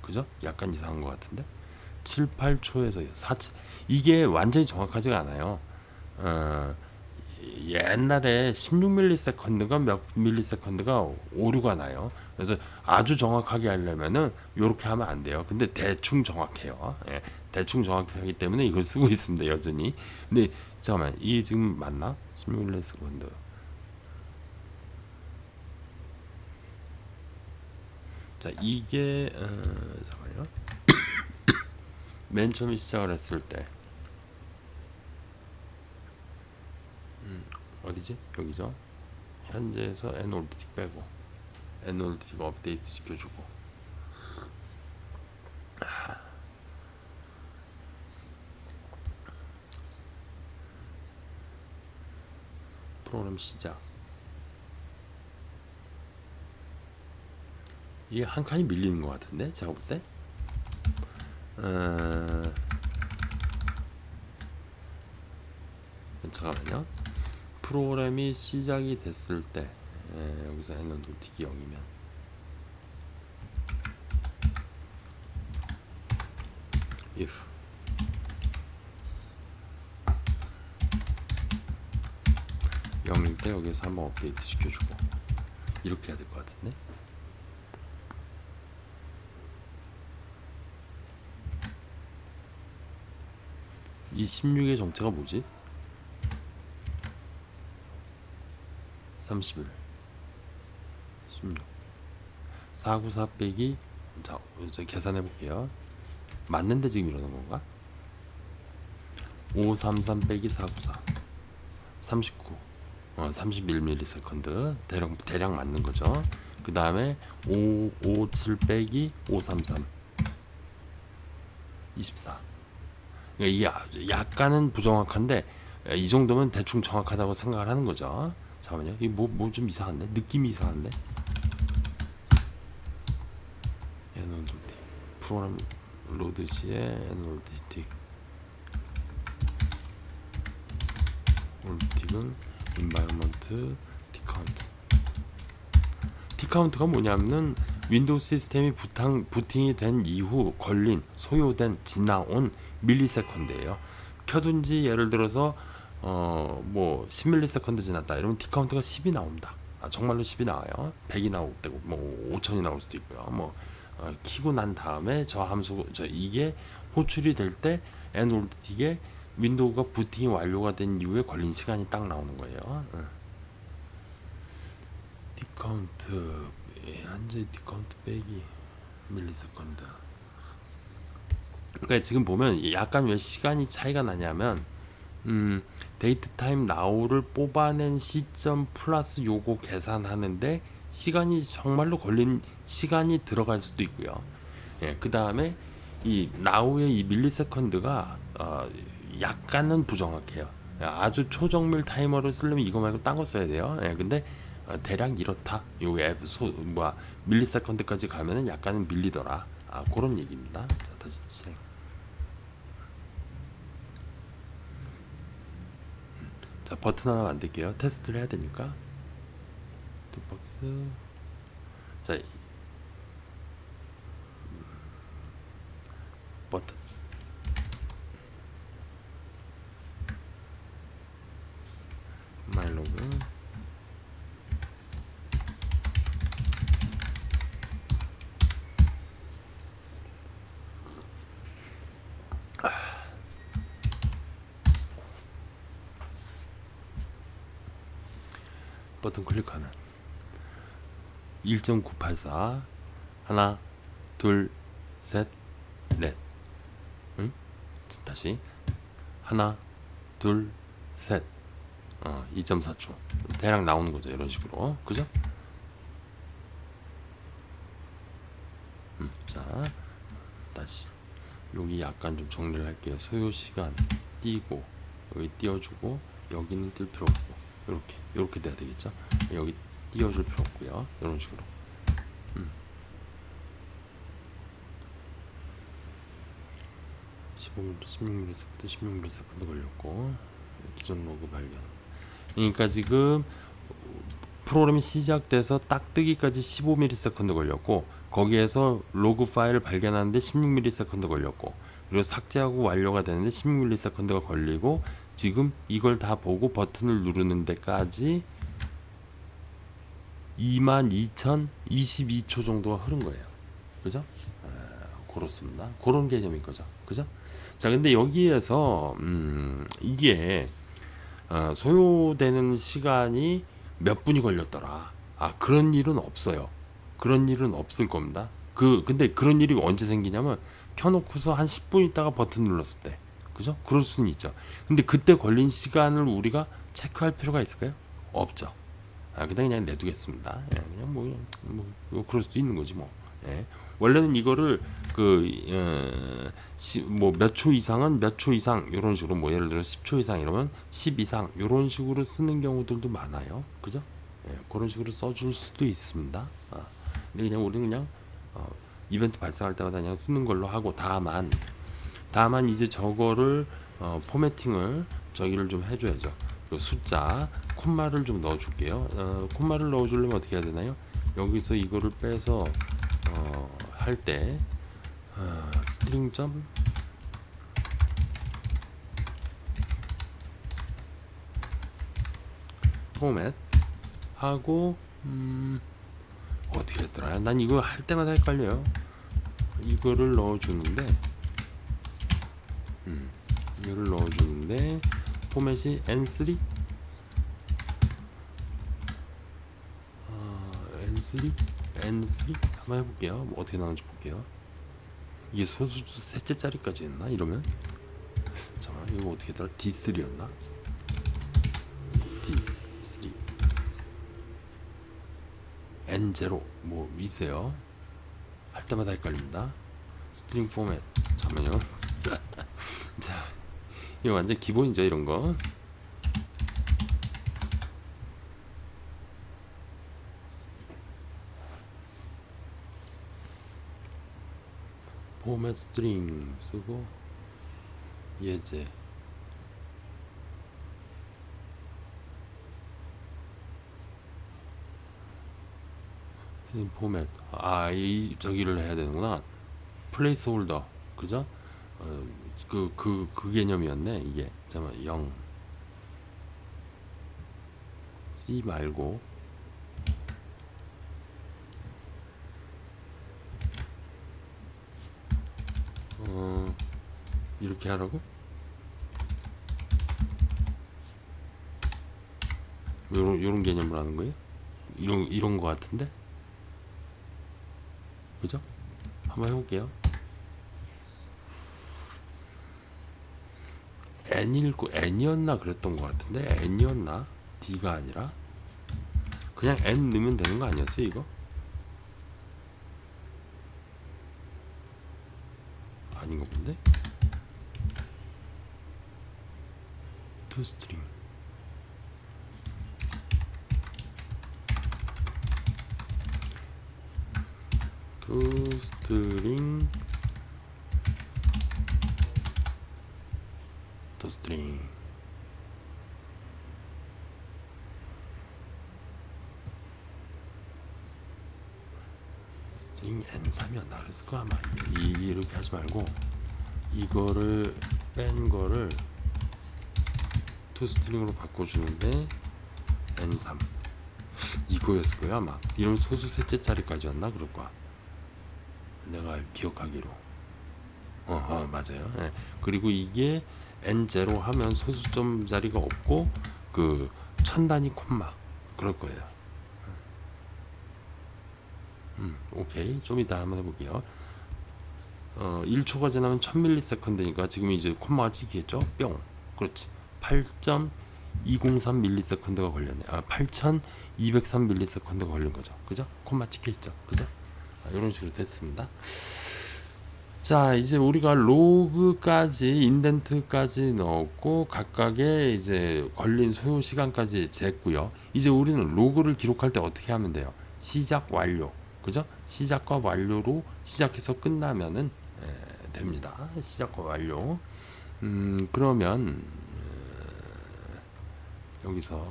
그죠? 약간 이상한 것 같은데 7, 8초에서 4초, 이게 완전히 정확하지가 않아요. 옛날에 16ms가 몇 ms가 오류가 나요. 그래서 아주 정확하게 하려면은 요렇게 하면 안 돼요. 근데 대충 정확해요. 대충 정확하기 때문에 이걸 쓰고 있습니다, 여전히. 근데 잠깐만, 이 지금 맞나? 16ms. 자, 이게 잠깐만요. 맨 처음에 시작을 했을 때 어디지? 여기죠. 현재에서 noldt 빼고 noldt 업데이트 시켜주고 프로그램 시작. 이게 한 칸이 밀리는 것 같은데 제가 볼 때. 잠깐만요. 프로그램이 시작이 됐을 때 여기서 noldt 0이면 if 0일 때 여기서 한번 업데이트 시켜주고 이렇게 해야 될 것 같은데. 이 16의 정체가 뭐지? 31 16 494 빼기 자 계산해 볼게요. 맞는데 지금 이러는 건가? 533 빼기 494 39 31ms 대략 맞는 거죠. 그 다음에 557 빼기 533 24. 그러니까 이게 약간은 부정확한데 이 정도면 대충 정확하다고 생각을 하는 거죠. 잠깐만요. 이게 뭐 좀 이상한데? 느낌이 이상한데? noldt 프로그램 로드 시에 noldt 올틱은 environment tcount가 뭐냐면은 윈도우 시스템이 부팅이 된 이후 걸린 소요된 지나온 밀리세컨드예요. 켜둔지 예를 들어서 뭐 10밀리세컨드 지났다 이러면 tcount가 10이 나옵니다. 정말로 10이 나와요. 100이 나올 때고 뭐 5000이 나올 수도 있고요. 뭐 키고 난 다음에 저 함수 이게 호출이 될 때 nolt에 윈도우가 부팅이 완료가 된 이후에 걸린 시간이 딱 나오는 거예요. tcount 현재 tcount 빼기 밀리세컨드. 그러니까 지금 보면 약간 왜 시간이 차이가 나냐면 데이트 타임 나우를 뽑아낸 시점 플러스 요거 계산하는데 시간이 정말로 걸린 시간이 들어갈 수도 있고요. 예, 그 다음에 이 나우의 이 밀리세컨드가 약간은 부정확해요. 아주 초정밀 타이머를 쓰려면 이거 말고 딴 거 써야 돼요. 예, 근데 대략 이렇다. 요 앱 밀리세컨드까지 가면은 약간은 밀리더라. 그런 얘기입니다. 자, 다시 실행. 자, 버튼 하나 만들게요. 테스트를 해야 되니까. 톱박스. 자, 버튼. 마일로그. 버튼 클릭하면 1.984 하나 둘 셋 넷. 응? 다시 하나 둘 셋 2.4초 대략 나오는 거죠. 이런 식으로. 그죠? 자, 다시 여기 약간 좀 정리를 할게요. 소요 시간 띄고 여기 띄워주고 여기는 뜰 필요 없고 이렇게 돼야 되겠죠. 여기 띄워줄 필요 없고요. 이런 식으로. 16ms 걸렸고 기존 로그 발견. 그러니까 지금 프로그램이 시작돼서 딱 뜨기까지 15ms 걸렸고 거기에서 로그 파일을 발견하는데 16ms 걸렸고 그리고 삭제하고 완료가 되는데 16ms가 걸리고 지금 이걸 다 보고 버튼을 누르는 데까지 22,022초 정도가 흐른 거예요. 그죠? 그렇습니다. 그런 개념인 거죠. 그죠? 자, 근데 여기에서 이게 소요되는 시간이 몇 분이 걸렸더라. 그런 일은 없어요. 그런 일은 없을 겁니다. 근데 그런 일이 언제 생기냐면 켜놓고서 한 10분 있다가 버튼 눌렀을 때. 그죠? 그럴 수는 있죠. 근데 그때 걸린 시간을 우리가 체크할 필요가 있을까요? 없죠. 그냥 내두겠습니다. 예, 그냥 뭐 그럴 수도 있는 거지 뭐. 예. 원래는 이거를 뭐 몇 초 이상은 몇 초 이상 이런 식으로 뭐 예를 들어 10초 이상 이러면 10 이상 이런 식으로 쓰는 경우들도 많아요. 그죠? 예, 그런 식으로 써줄 수도 있습니다. 근데 그냥 우리는 그냥 이벤트 발생할 때마다 그냥 쓰는 걸로 하고 다만 이제 저거를 포매팅을 저기를 좀 해줘야죠. 그 숫자 콤마를 좀 넣어줄게요. 콤마를 넣어주려면 어떻게 해야 되나요? 여기서 이거를 빼서 할 때 스트링 점 포맷 하고 어떻게 했더라? 난 이거 할 때마다 헷갈려요. 이거를 넣어주는데 이거를 넣어주는데 포맷이 N3 N3 한번 해볼게요. 뭐 어떻게 나오는지 볼게요. 이게 소수 셋째 자리까지 했나? 이러면 잠깐만 이거 어떻게 했더라? D3였나? D3 N0 뭐 있어요. 할 때마다 헷갈립니다. 스트링 포맷 잠깐만요. 자 이거 완전 기본이죠 이런거. 포맷 스트링 쓰고 예제 포맷 이 저기를 해야 되는구나. 플레이스 홀더 그죠? 그 개념이었네 이게. 잠깐만 0 C 말고 이렇게 하라고? 요런 개념을 하는 거예요? 이런 거 같은데? 그죠? 한번 해볼게요. N이었나 그랬던 것 같은데 N이었나? D가 아니라 그냥 N 넣으면 되는 거 아니었어요 이거? 아닌가 본데? to string 스트링 N3이었나 그랬을 거 아마. 이렇게 하지 말고 이거를 뺀 거를 toString으로 바꿔주는데 N3 이거였을 거야 아마. 이런 소수 셋째 자리까지였나 그럴 거야 내가 기억하기로. 맞아요. 네. 그리고 이게 N0 하면 소수점 자리가 없고 그 천단위 콤마 그럴 거예요. 오케이. 좀 이따 한번 해볼게요. 1초가 지나면 1000ms니까 지금 이제 콤마가 찍히겠죠? 뿅. 그렇지. 8.203ms가 걸렸네. 8203ms가 걸린 거죠. 그죠? 콤마 찍혀있죠. 그죠? 이런 식으로 됐습니다. 자, 이제 우리가 로그까지 인덴트까지 넣었고 각각의 이제 걸린 소요 시간까지 쟀고요. 이제 우리는 로그를 기록할 때 어떻게 하면 돼요? 시작 완료. 그죠? 시작과 완료로 시작해서 끝나면은 됩니다. 시작과 완료. 그러면 여기서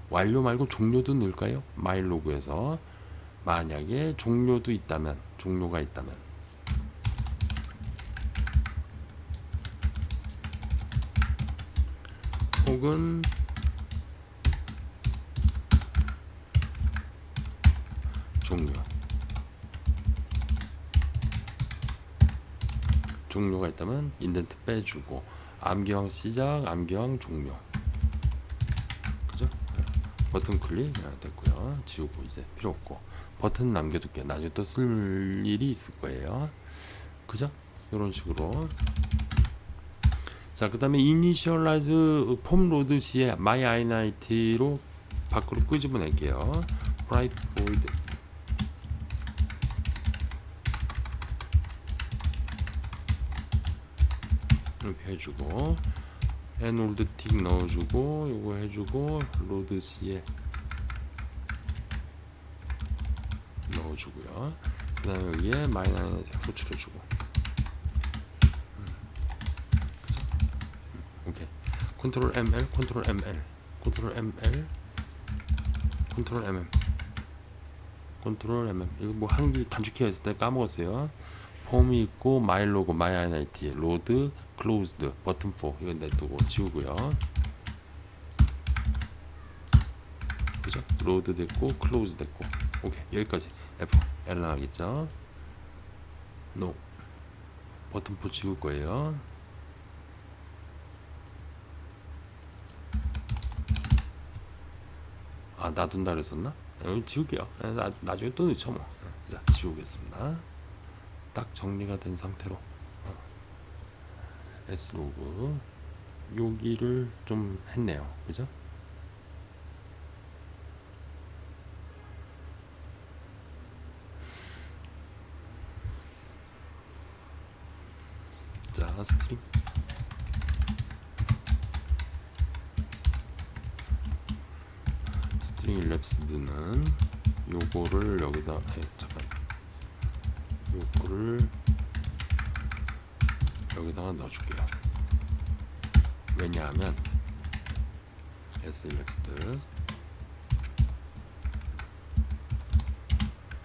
완료 말고 종료도 넣을까요? 마일로그에서 만약에 종료가 있다면 혹은 종료가 있다면 인덴트 빼주고 암기왕 시작, 암기왕 종료. 그죠? 버튼 클릭 됐고요. 지우고 이제 필요 없고 버튼 남겨둘게요. 나중에 또 쓸 일이 있을 거예요. 그죠? 이런 식으로. 자, 그 다음에 이니셜라이즈 폼 로드 시에 my init로 밖으로 끄집어낼게요. bright void 이렇게 해주고 nOld tick 넣어주고 요거 해주고 로드 시에 넣어주고요. 그 다음에 여기에 my init 호출해주고 오케이. 컨트롤 ML, 컨트롤 ML, 컨트롤 ML, 컨트롤 MM, 컨트롤 MM. 이거 뭐 한기 단축키가 있을 때 까먹었어요. 폼이 있고 my 로고, my init, 로드, closed, 버튼 4 이건 냅두고 지우고요. 그죠? 로드 됐고, close 됐고. 오케이. 여기까지. F 에러 나가겠죠? No. 버튼 4 지울 거예요. 아, 놔둔다 그랬었나? 여기 지울게요. 나중에 또 넣죠 뭐. 자, 지우겠습니다. 딱 정리가 된 상태로 S로그 여기를 좀 했네요. 그죠? 자, 스트링 스트링 일랩스드는 요거를 여기다 잠깐 요거를 여기다가 넣어줄게요. 왜냐하면 s 일랩스드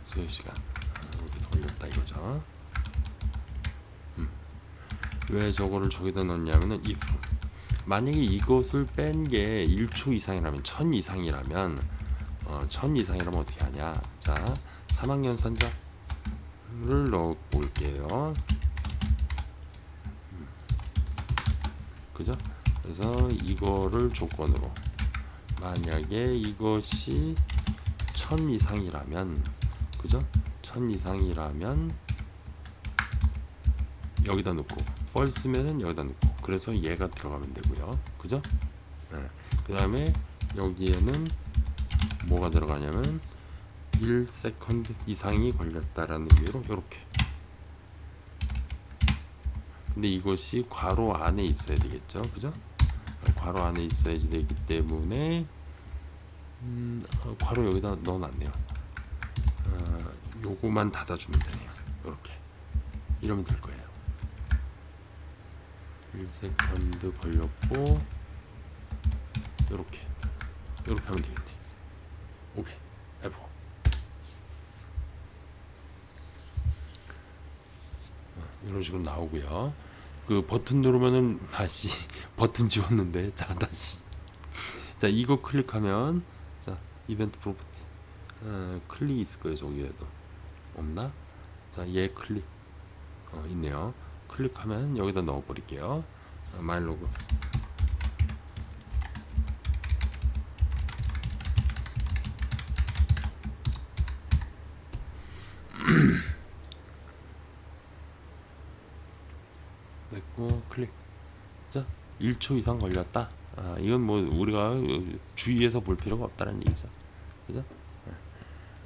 소요시간 여기서 올렸다 이거죠. 왜 저거를 저기다 넣냐면은 if 만약에 이것을 뺀 게 1초 이상이라면 1000 이상이라면 1000 이상이라면 어떻게 하냐. 자, 사망연산자를 넣어 볼게요. 그죠? 그래서 이거를 조건으로 만약에 이것이 1000 이상이라면 그죠? 1000 이상이라면 여기다 놓고 false면은 여기다 놓고 그래서 얘가 들어가면 되고요. 그죠? 네. 그 다음에 여기에는 뭐가 들어가냐면 1세컨드 이상이 걸렸다라는 의미로 이렇게. 근데 이것이 괄호 안에 있어야 되겠죠. 그죠? 괄호 안에 있어야지 되기 때문에 괄호 여기다 넣어놨네요. 요거만 닫아주면 되네요. 이렇게 이러면 될 거예요. 1세컨드 걸렸고 요렇게 하면 되겠네. 오케이. F4 이런 식으로 나오고요. 그 버튼 누르면은 다시 버튼 지웠는데 자 다시 자 이거 클릭하면 자 이벤트 프로퍼티 클릭 있을 거예요. 저기에도 없나? 자 얘 클릭 있네요. 클릭하면 여기다 넣어 버릴게요. 마일로그 됐고 클릭. 자 1초 이상 걸렸다. 이건 뭐 우리가 주의해서 볼 필요가 없다는 얘기죠. 그죠?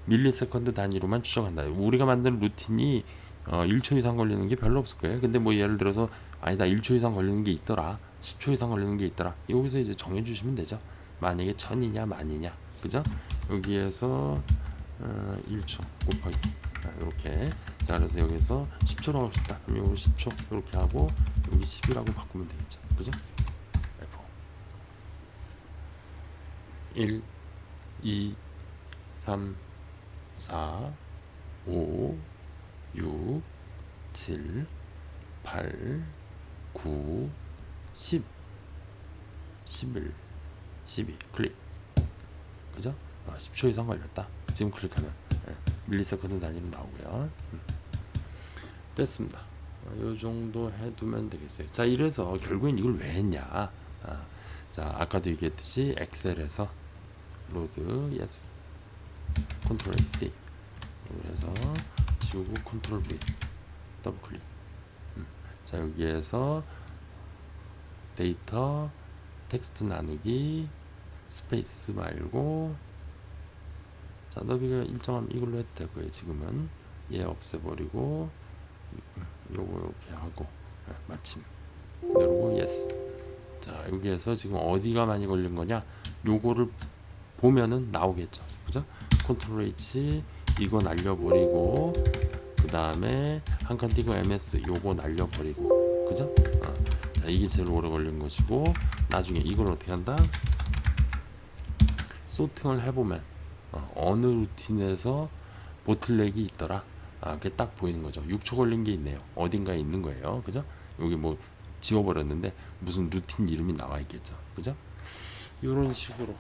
밀리세컨드 단위로만 추정한다. 우리가 만든 루틴이 1초 이상 걸리는 게 별로 없을 거예요. 근데 뭐 예를 들어서 아니다 1초 이상 걸리는 게 있더라, 10초 이상 걸리는 게 있더라. 여기서 이제 정해주시면 되죠. 만약에 1000이냐 만이냐, 그죠? 여기에서 1초 곱하기 이렇게. 자 그래서 여기서 10초라고 하고 싶다. 그럼 여기 10초 이렇게 하고 여기 10이라고 바꾸면 되겠죠. 그죠? F 1, 2, 3, 4, 5, 6, 7, 8, 9, 10, 11, 12 클릭. 그죠? 10초 이상 걸렸다. 지금 클릭하면 밀리세컨드 단위로 나오고요. 됐습니다. 이 정도 해두면 되겠어요. 자 이래서 결국엔 이걸 왜 했냐. 자 아까도 얘기했듯이 엑셀에서 로드 yes 컨트롤 C 그래서 지우고 컨트롤 V 더블 클릭. 자 여기에서 데이터 텍스트 나누기 스페이스 말고 자 너비가 일정하면 이걸로 해도 될 거예요. 지금은 얘 없애버리고 요거 이렇게 하고 마침 누르고 예스. 자 여기에서 지금 어디가 많이 걸린 거냐 요거를 보면은 나오겠죠. 그죠? 컨트롤 H 이거 날려버리고 그 다음에 한 칸 띄고 MS 요거 날려버리고 그죠? 자 이게 제일 오래 걸린 것이고 나중에 이걸 어떻게 한다? 소팅을 해보면 어느 루틴에서 보틀렉이 있더라. 그게 딱 보이는 거죠. 6초 걸린 게 있네요. 어딘가에 있는 거예요. 그죠? 여기 뭐 지워버렸는데 무슨 루틴 이름이 나와 있겠죠. 그죠? 이런 식으로.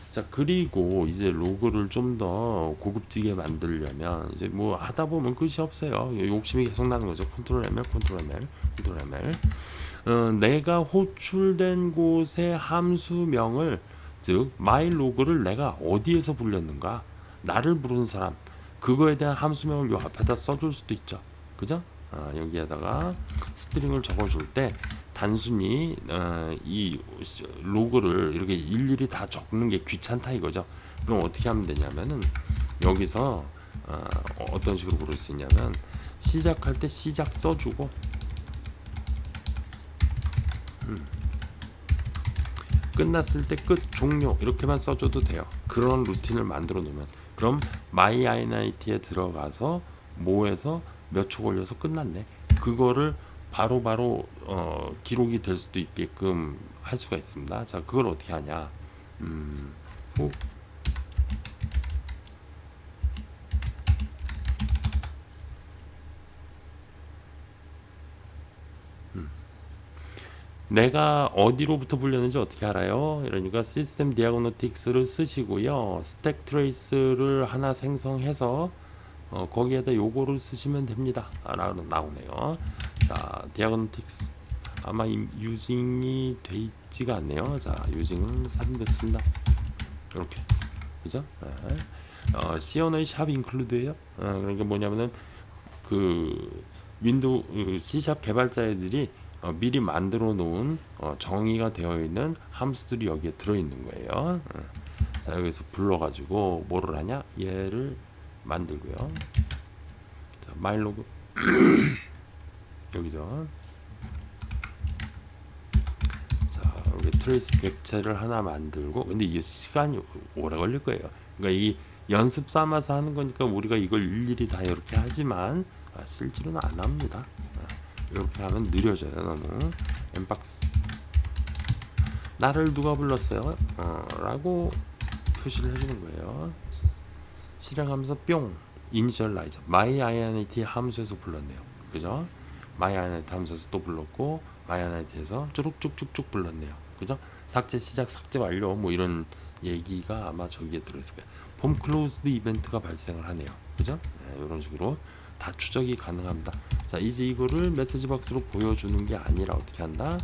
자 그리고 이제 로그를 좀 더 고급지게 만들려면 이제 뭐 하다 보면 끝이 없어요. 욕심이 계속 나는 거죠. 컨트롤 ML, 컨트롤 ML, 컨트롤 ML. 내가 호출된 곳의 함수명을 즉 my 로그를 내가 어디에서 불렸는가 나를 부르는 사람 그거에 대한 함수명을 요 앞에다 써줄 수도 있죠. 그죠? 여기에다가 스트링을 적어줄 때 단순히 이 로그를 이렇게 일일이 다 적는 게 귀찮다 이거죠. 그럼 어떻게 하면 되냐면은 여기서 어떤 식으로 부를 수 있냐면 시작할 때 시작 써주고 끝났을 때 끝 종료 이렇게만 써줘도 돼요. 그런 루틴을 만들어 놓으면 그럼 myinit에 들어가서 뭐에서 몇 초 걸려서 끝났네. 그거를 바로바로 기록이 될 수도 있게끔 할 수가 있습니다. 자, 그걸 어떻게 하냐? 훅 내가 어디로부터 불렸는지 어떻게 알아요? 그러니까 시스템 디아그노틱스를 쓰시고요. 스택 트레이스를 하나 생성해서 거기에다 요거를 쓰시면 됩니다. 라고 나오네요. 자, 디아그노틱스 아마 유징이 돼 있지가 않네요. 자, 유징은 삭제됐습니다. 이렇게 그죠? CN의 샵 인클루드예요. 그러니까 뭐냐면은 그 윈도우 C샵 개발자들이 미리 만들어 놓은 정의가 되어 있는 함수들이 여기에 들어 있는 거예요. 자 여기서 불러가지고 뭐를 하냐? 얘를 만들고요. 자 마일로그 여기서 자 여기 트레이스 객체를 하나 만들고 근데 이게 시간이 오래 걸릴 거예요. 그러니까 이 연습 삼아서 하는 거니까 우리가 이걸 일일이 다 이렇게 하지만 실제로는 안 합니다. 이렇게 하면 느려져요. 너무 엠박스 나를 누가 불렀어요? 라고 표시를 해주는 거예요. 실행하면서 뿅 이니셜라이저 myinit 함수에서 불렀네요. 그죠? myinit 함수에서 또 불렀고 myinit에서 쭉쭉쭉쭉 불렀네요. 그죠? 삭제 시작 삭제 완료 뭐 이런 얘기가 아마 저기에 들어있을 거예요. 폼 클로즈드 이벤트가 발생을 하네요. 그죠? 네, 이런 식으로 다 추적이 가능합니다. 자 이제 이거를 메시지 박스로 보여주는 게 아니라 어떻게 한다?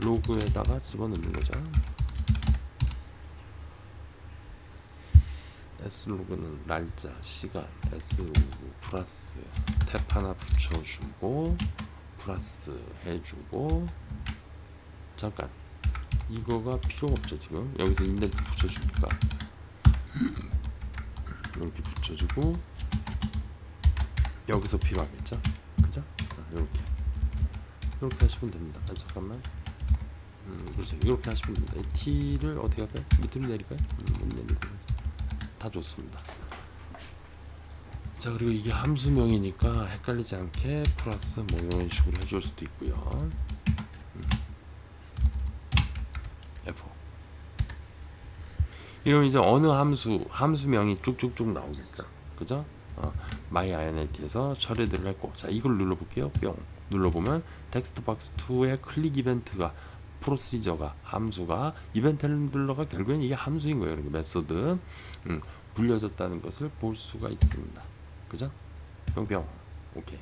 로그에다가 집어넣는 거죠. s로그는 날짜, 시간, s로그 플러스 탭 하나 붙여주고 플러스 해주고 잠깐 이거가 필요 없죠. 지금 여기서 인덴트 붙여주니까 이렇게 붙여주고 여기서 필요하겠죠. 그죠? 이렇게 하시면 됩니다. 잠깐만 그렇죠. 이렇게 하시면 됩니다. t를 어떻게 할까요? 밑으로 내릴까요? 못 내리고 다 좋습니다. 자 그리고 이게 함수명이니까 헷갈리지 않게 플러스 뭐 이런 식으로 해줄 수도 있고요. F4 이러면 이제 어느 함수명이 쭉쭉쭉 나오겠죠. 그죠? myinit에서 처리를 했고 자 이걸 눌러볼게요. 뿅 눌러보면 텍스트 박스 2의 클릭 이벤트가 프로시저가 함수가 이벤트 핸들러가 결국엔 이게 함수인 거예요. 그러니까 메소드 불려졌다는 것을 볼 수가 있습니다. 그죠? 뿅뿅 오케이.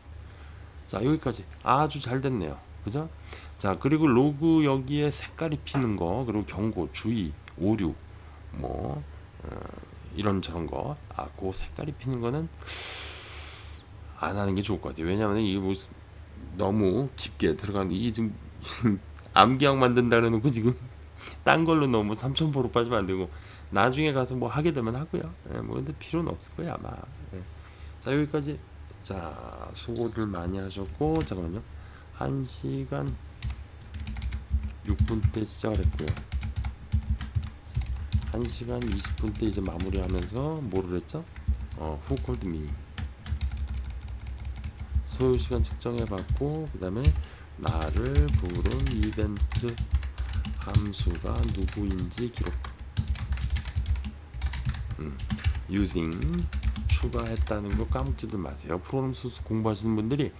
자 여기까지 아주 잘 됐네요. 그죠? 자 그리고 로그 여기에 색깔이 피는 거 그리고 경고 주의 오류 뭐 이런 저런 거 그 색깔이 피는 거는 안 하는 게 좋을 것 같아요. 왜냐하면 이게 뭐 너무 깊게 들어가는 이게 지금 암기약 만든다 그래놓고 지금 딴 걸로 너무 삼천포로 빠지면 안 되고 나중에 가서 뭐 하게 되면 하고요. 예, 뭐 근데 필요는 없을 거예요 아마. 예. 자 여기까지. 자 수고들 많이 하셨고 잠깐만요. 1시간 6분 때 시작을 했고요. 1시간 20분 때 이제 마무리하면서 뭐를 했죠? who called me 소요 시간 측정해 봤고 그 다음에 나를 부른 이벤트 함수가 누구인지 기록. using 추가했다는 거 까먹지도 마세요. 프로그램 수수 공부하시는 분들이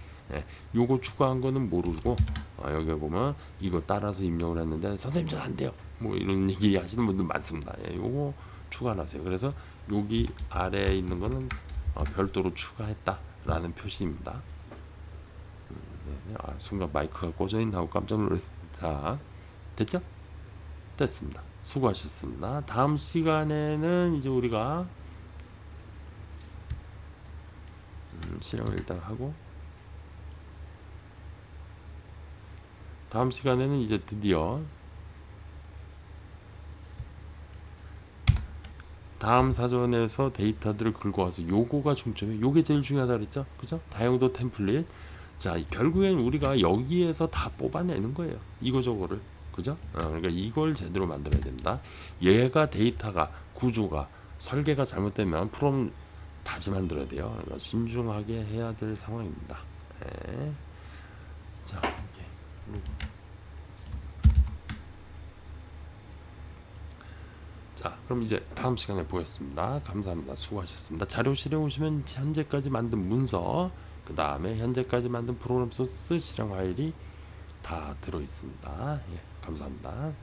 요거 추가한 거는 모르고 여기 보면 이거 따라서 입력을 했는데 선생님 저 안 돼요. 뭐 이런 얘기 하시는 분들 많습니다. 요거 추가하세요. 그래서 여기 아래에 있는 거는 별도로 추가했다라는 표시입니다. 순간 마이크가 꺼져 있나 하고 깜짝 놀랐습니다. 자, 됐죠? 됐습니다. 수고하셨습니다. 다음 시간에는 이제 우리가 실행을 일단 하고 다음 시간에는 이제 드디어 다음 사전에서 데이터들을 긁어 와서 요거가 중점이에요. 요게 제일 중요하다 그랬죠? 그죠? 다용도 템플릿. 자, 결국엔 우리가 여기에서 다 뽑아내는 거예요. 이거 저거를. 그죠? 그러니까 이걸 제대로 만들어야 됩니다. 얘가 데이터가 구조가 설계가 잘못되면 프롬 다시 만들어야 돼요. 그러니까 신중하게 해야 될 상황입니다. 네. 자, 자, 그럼 이제 다음 시간에 보겠습니다. 감사합니다. 수고하셨습니다. 자료실에 오시면 현재까지 만든 문서, 그 다음에 현재까지 만든 프로그램 소스 실행 파일이 다 들어 있습니다. 예, 감사합니다.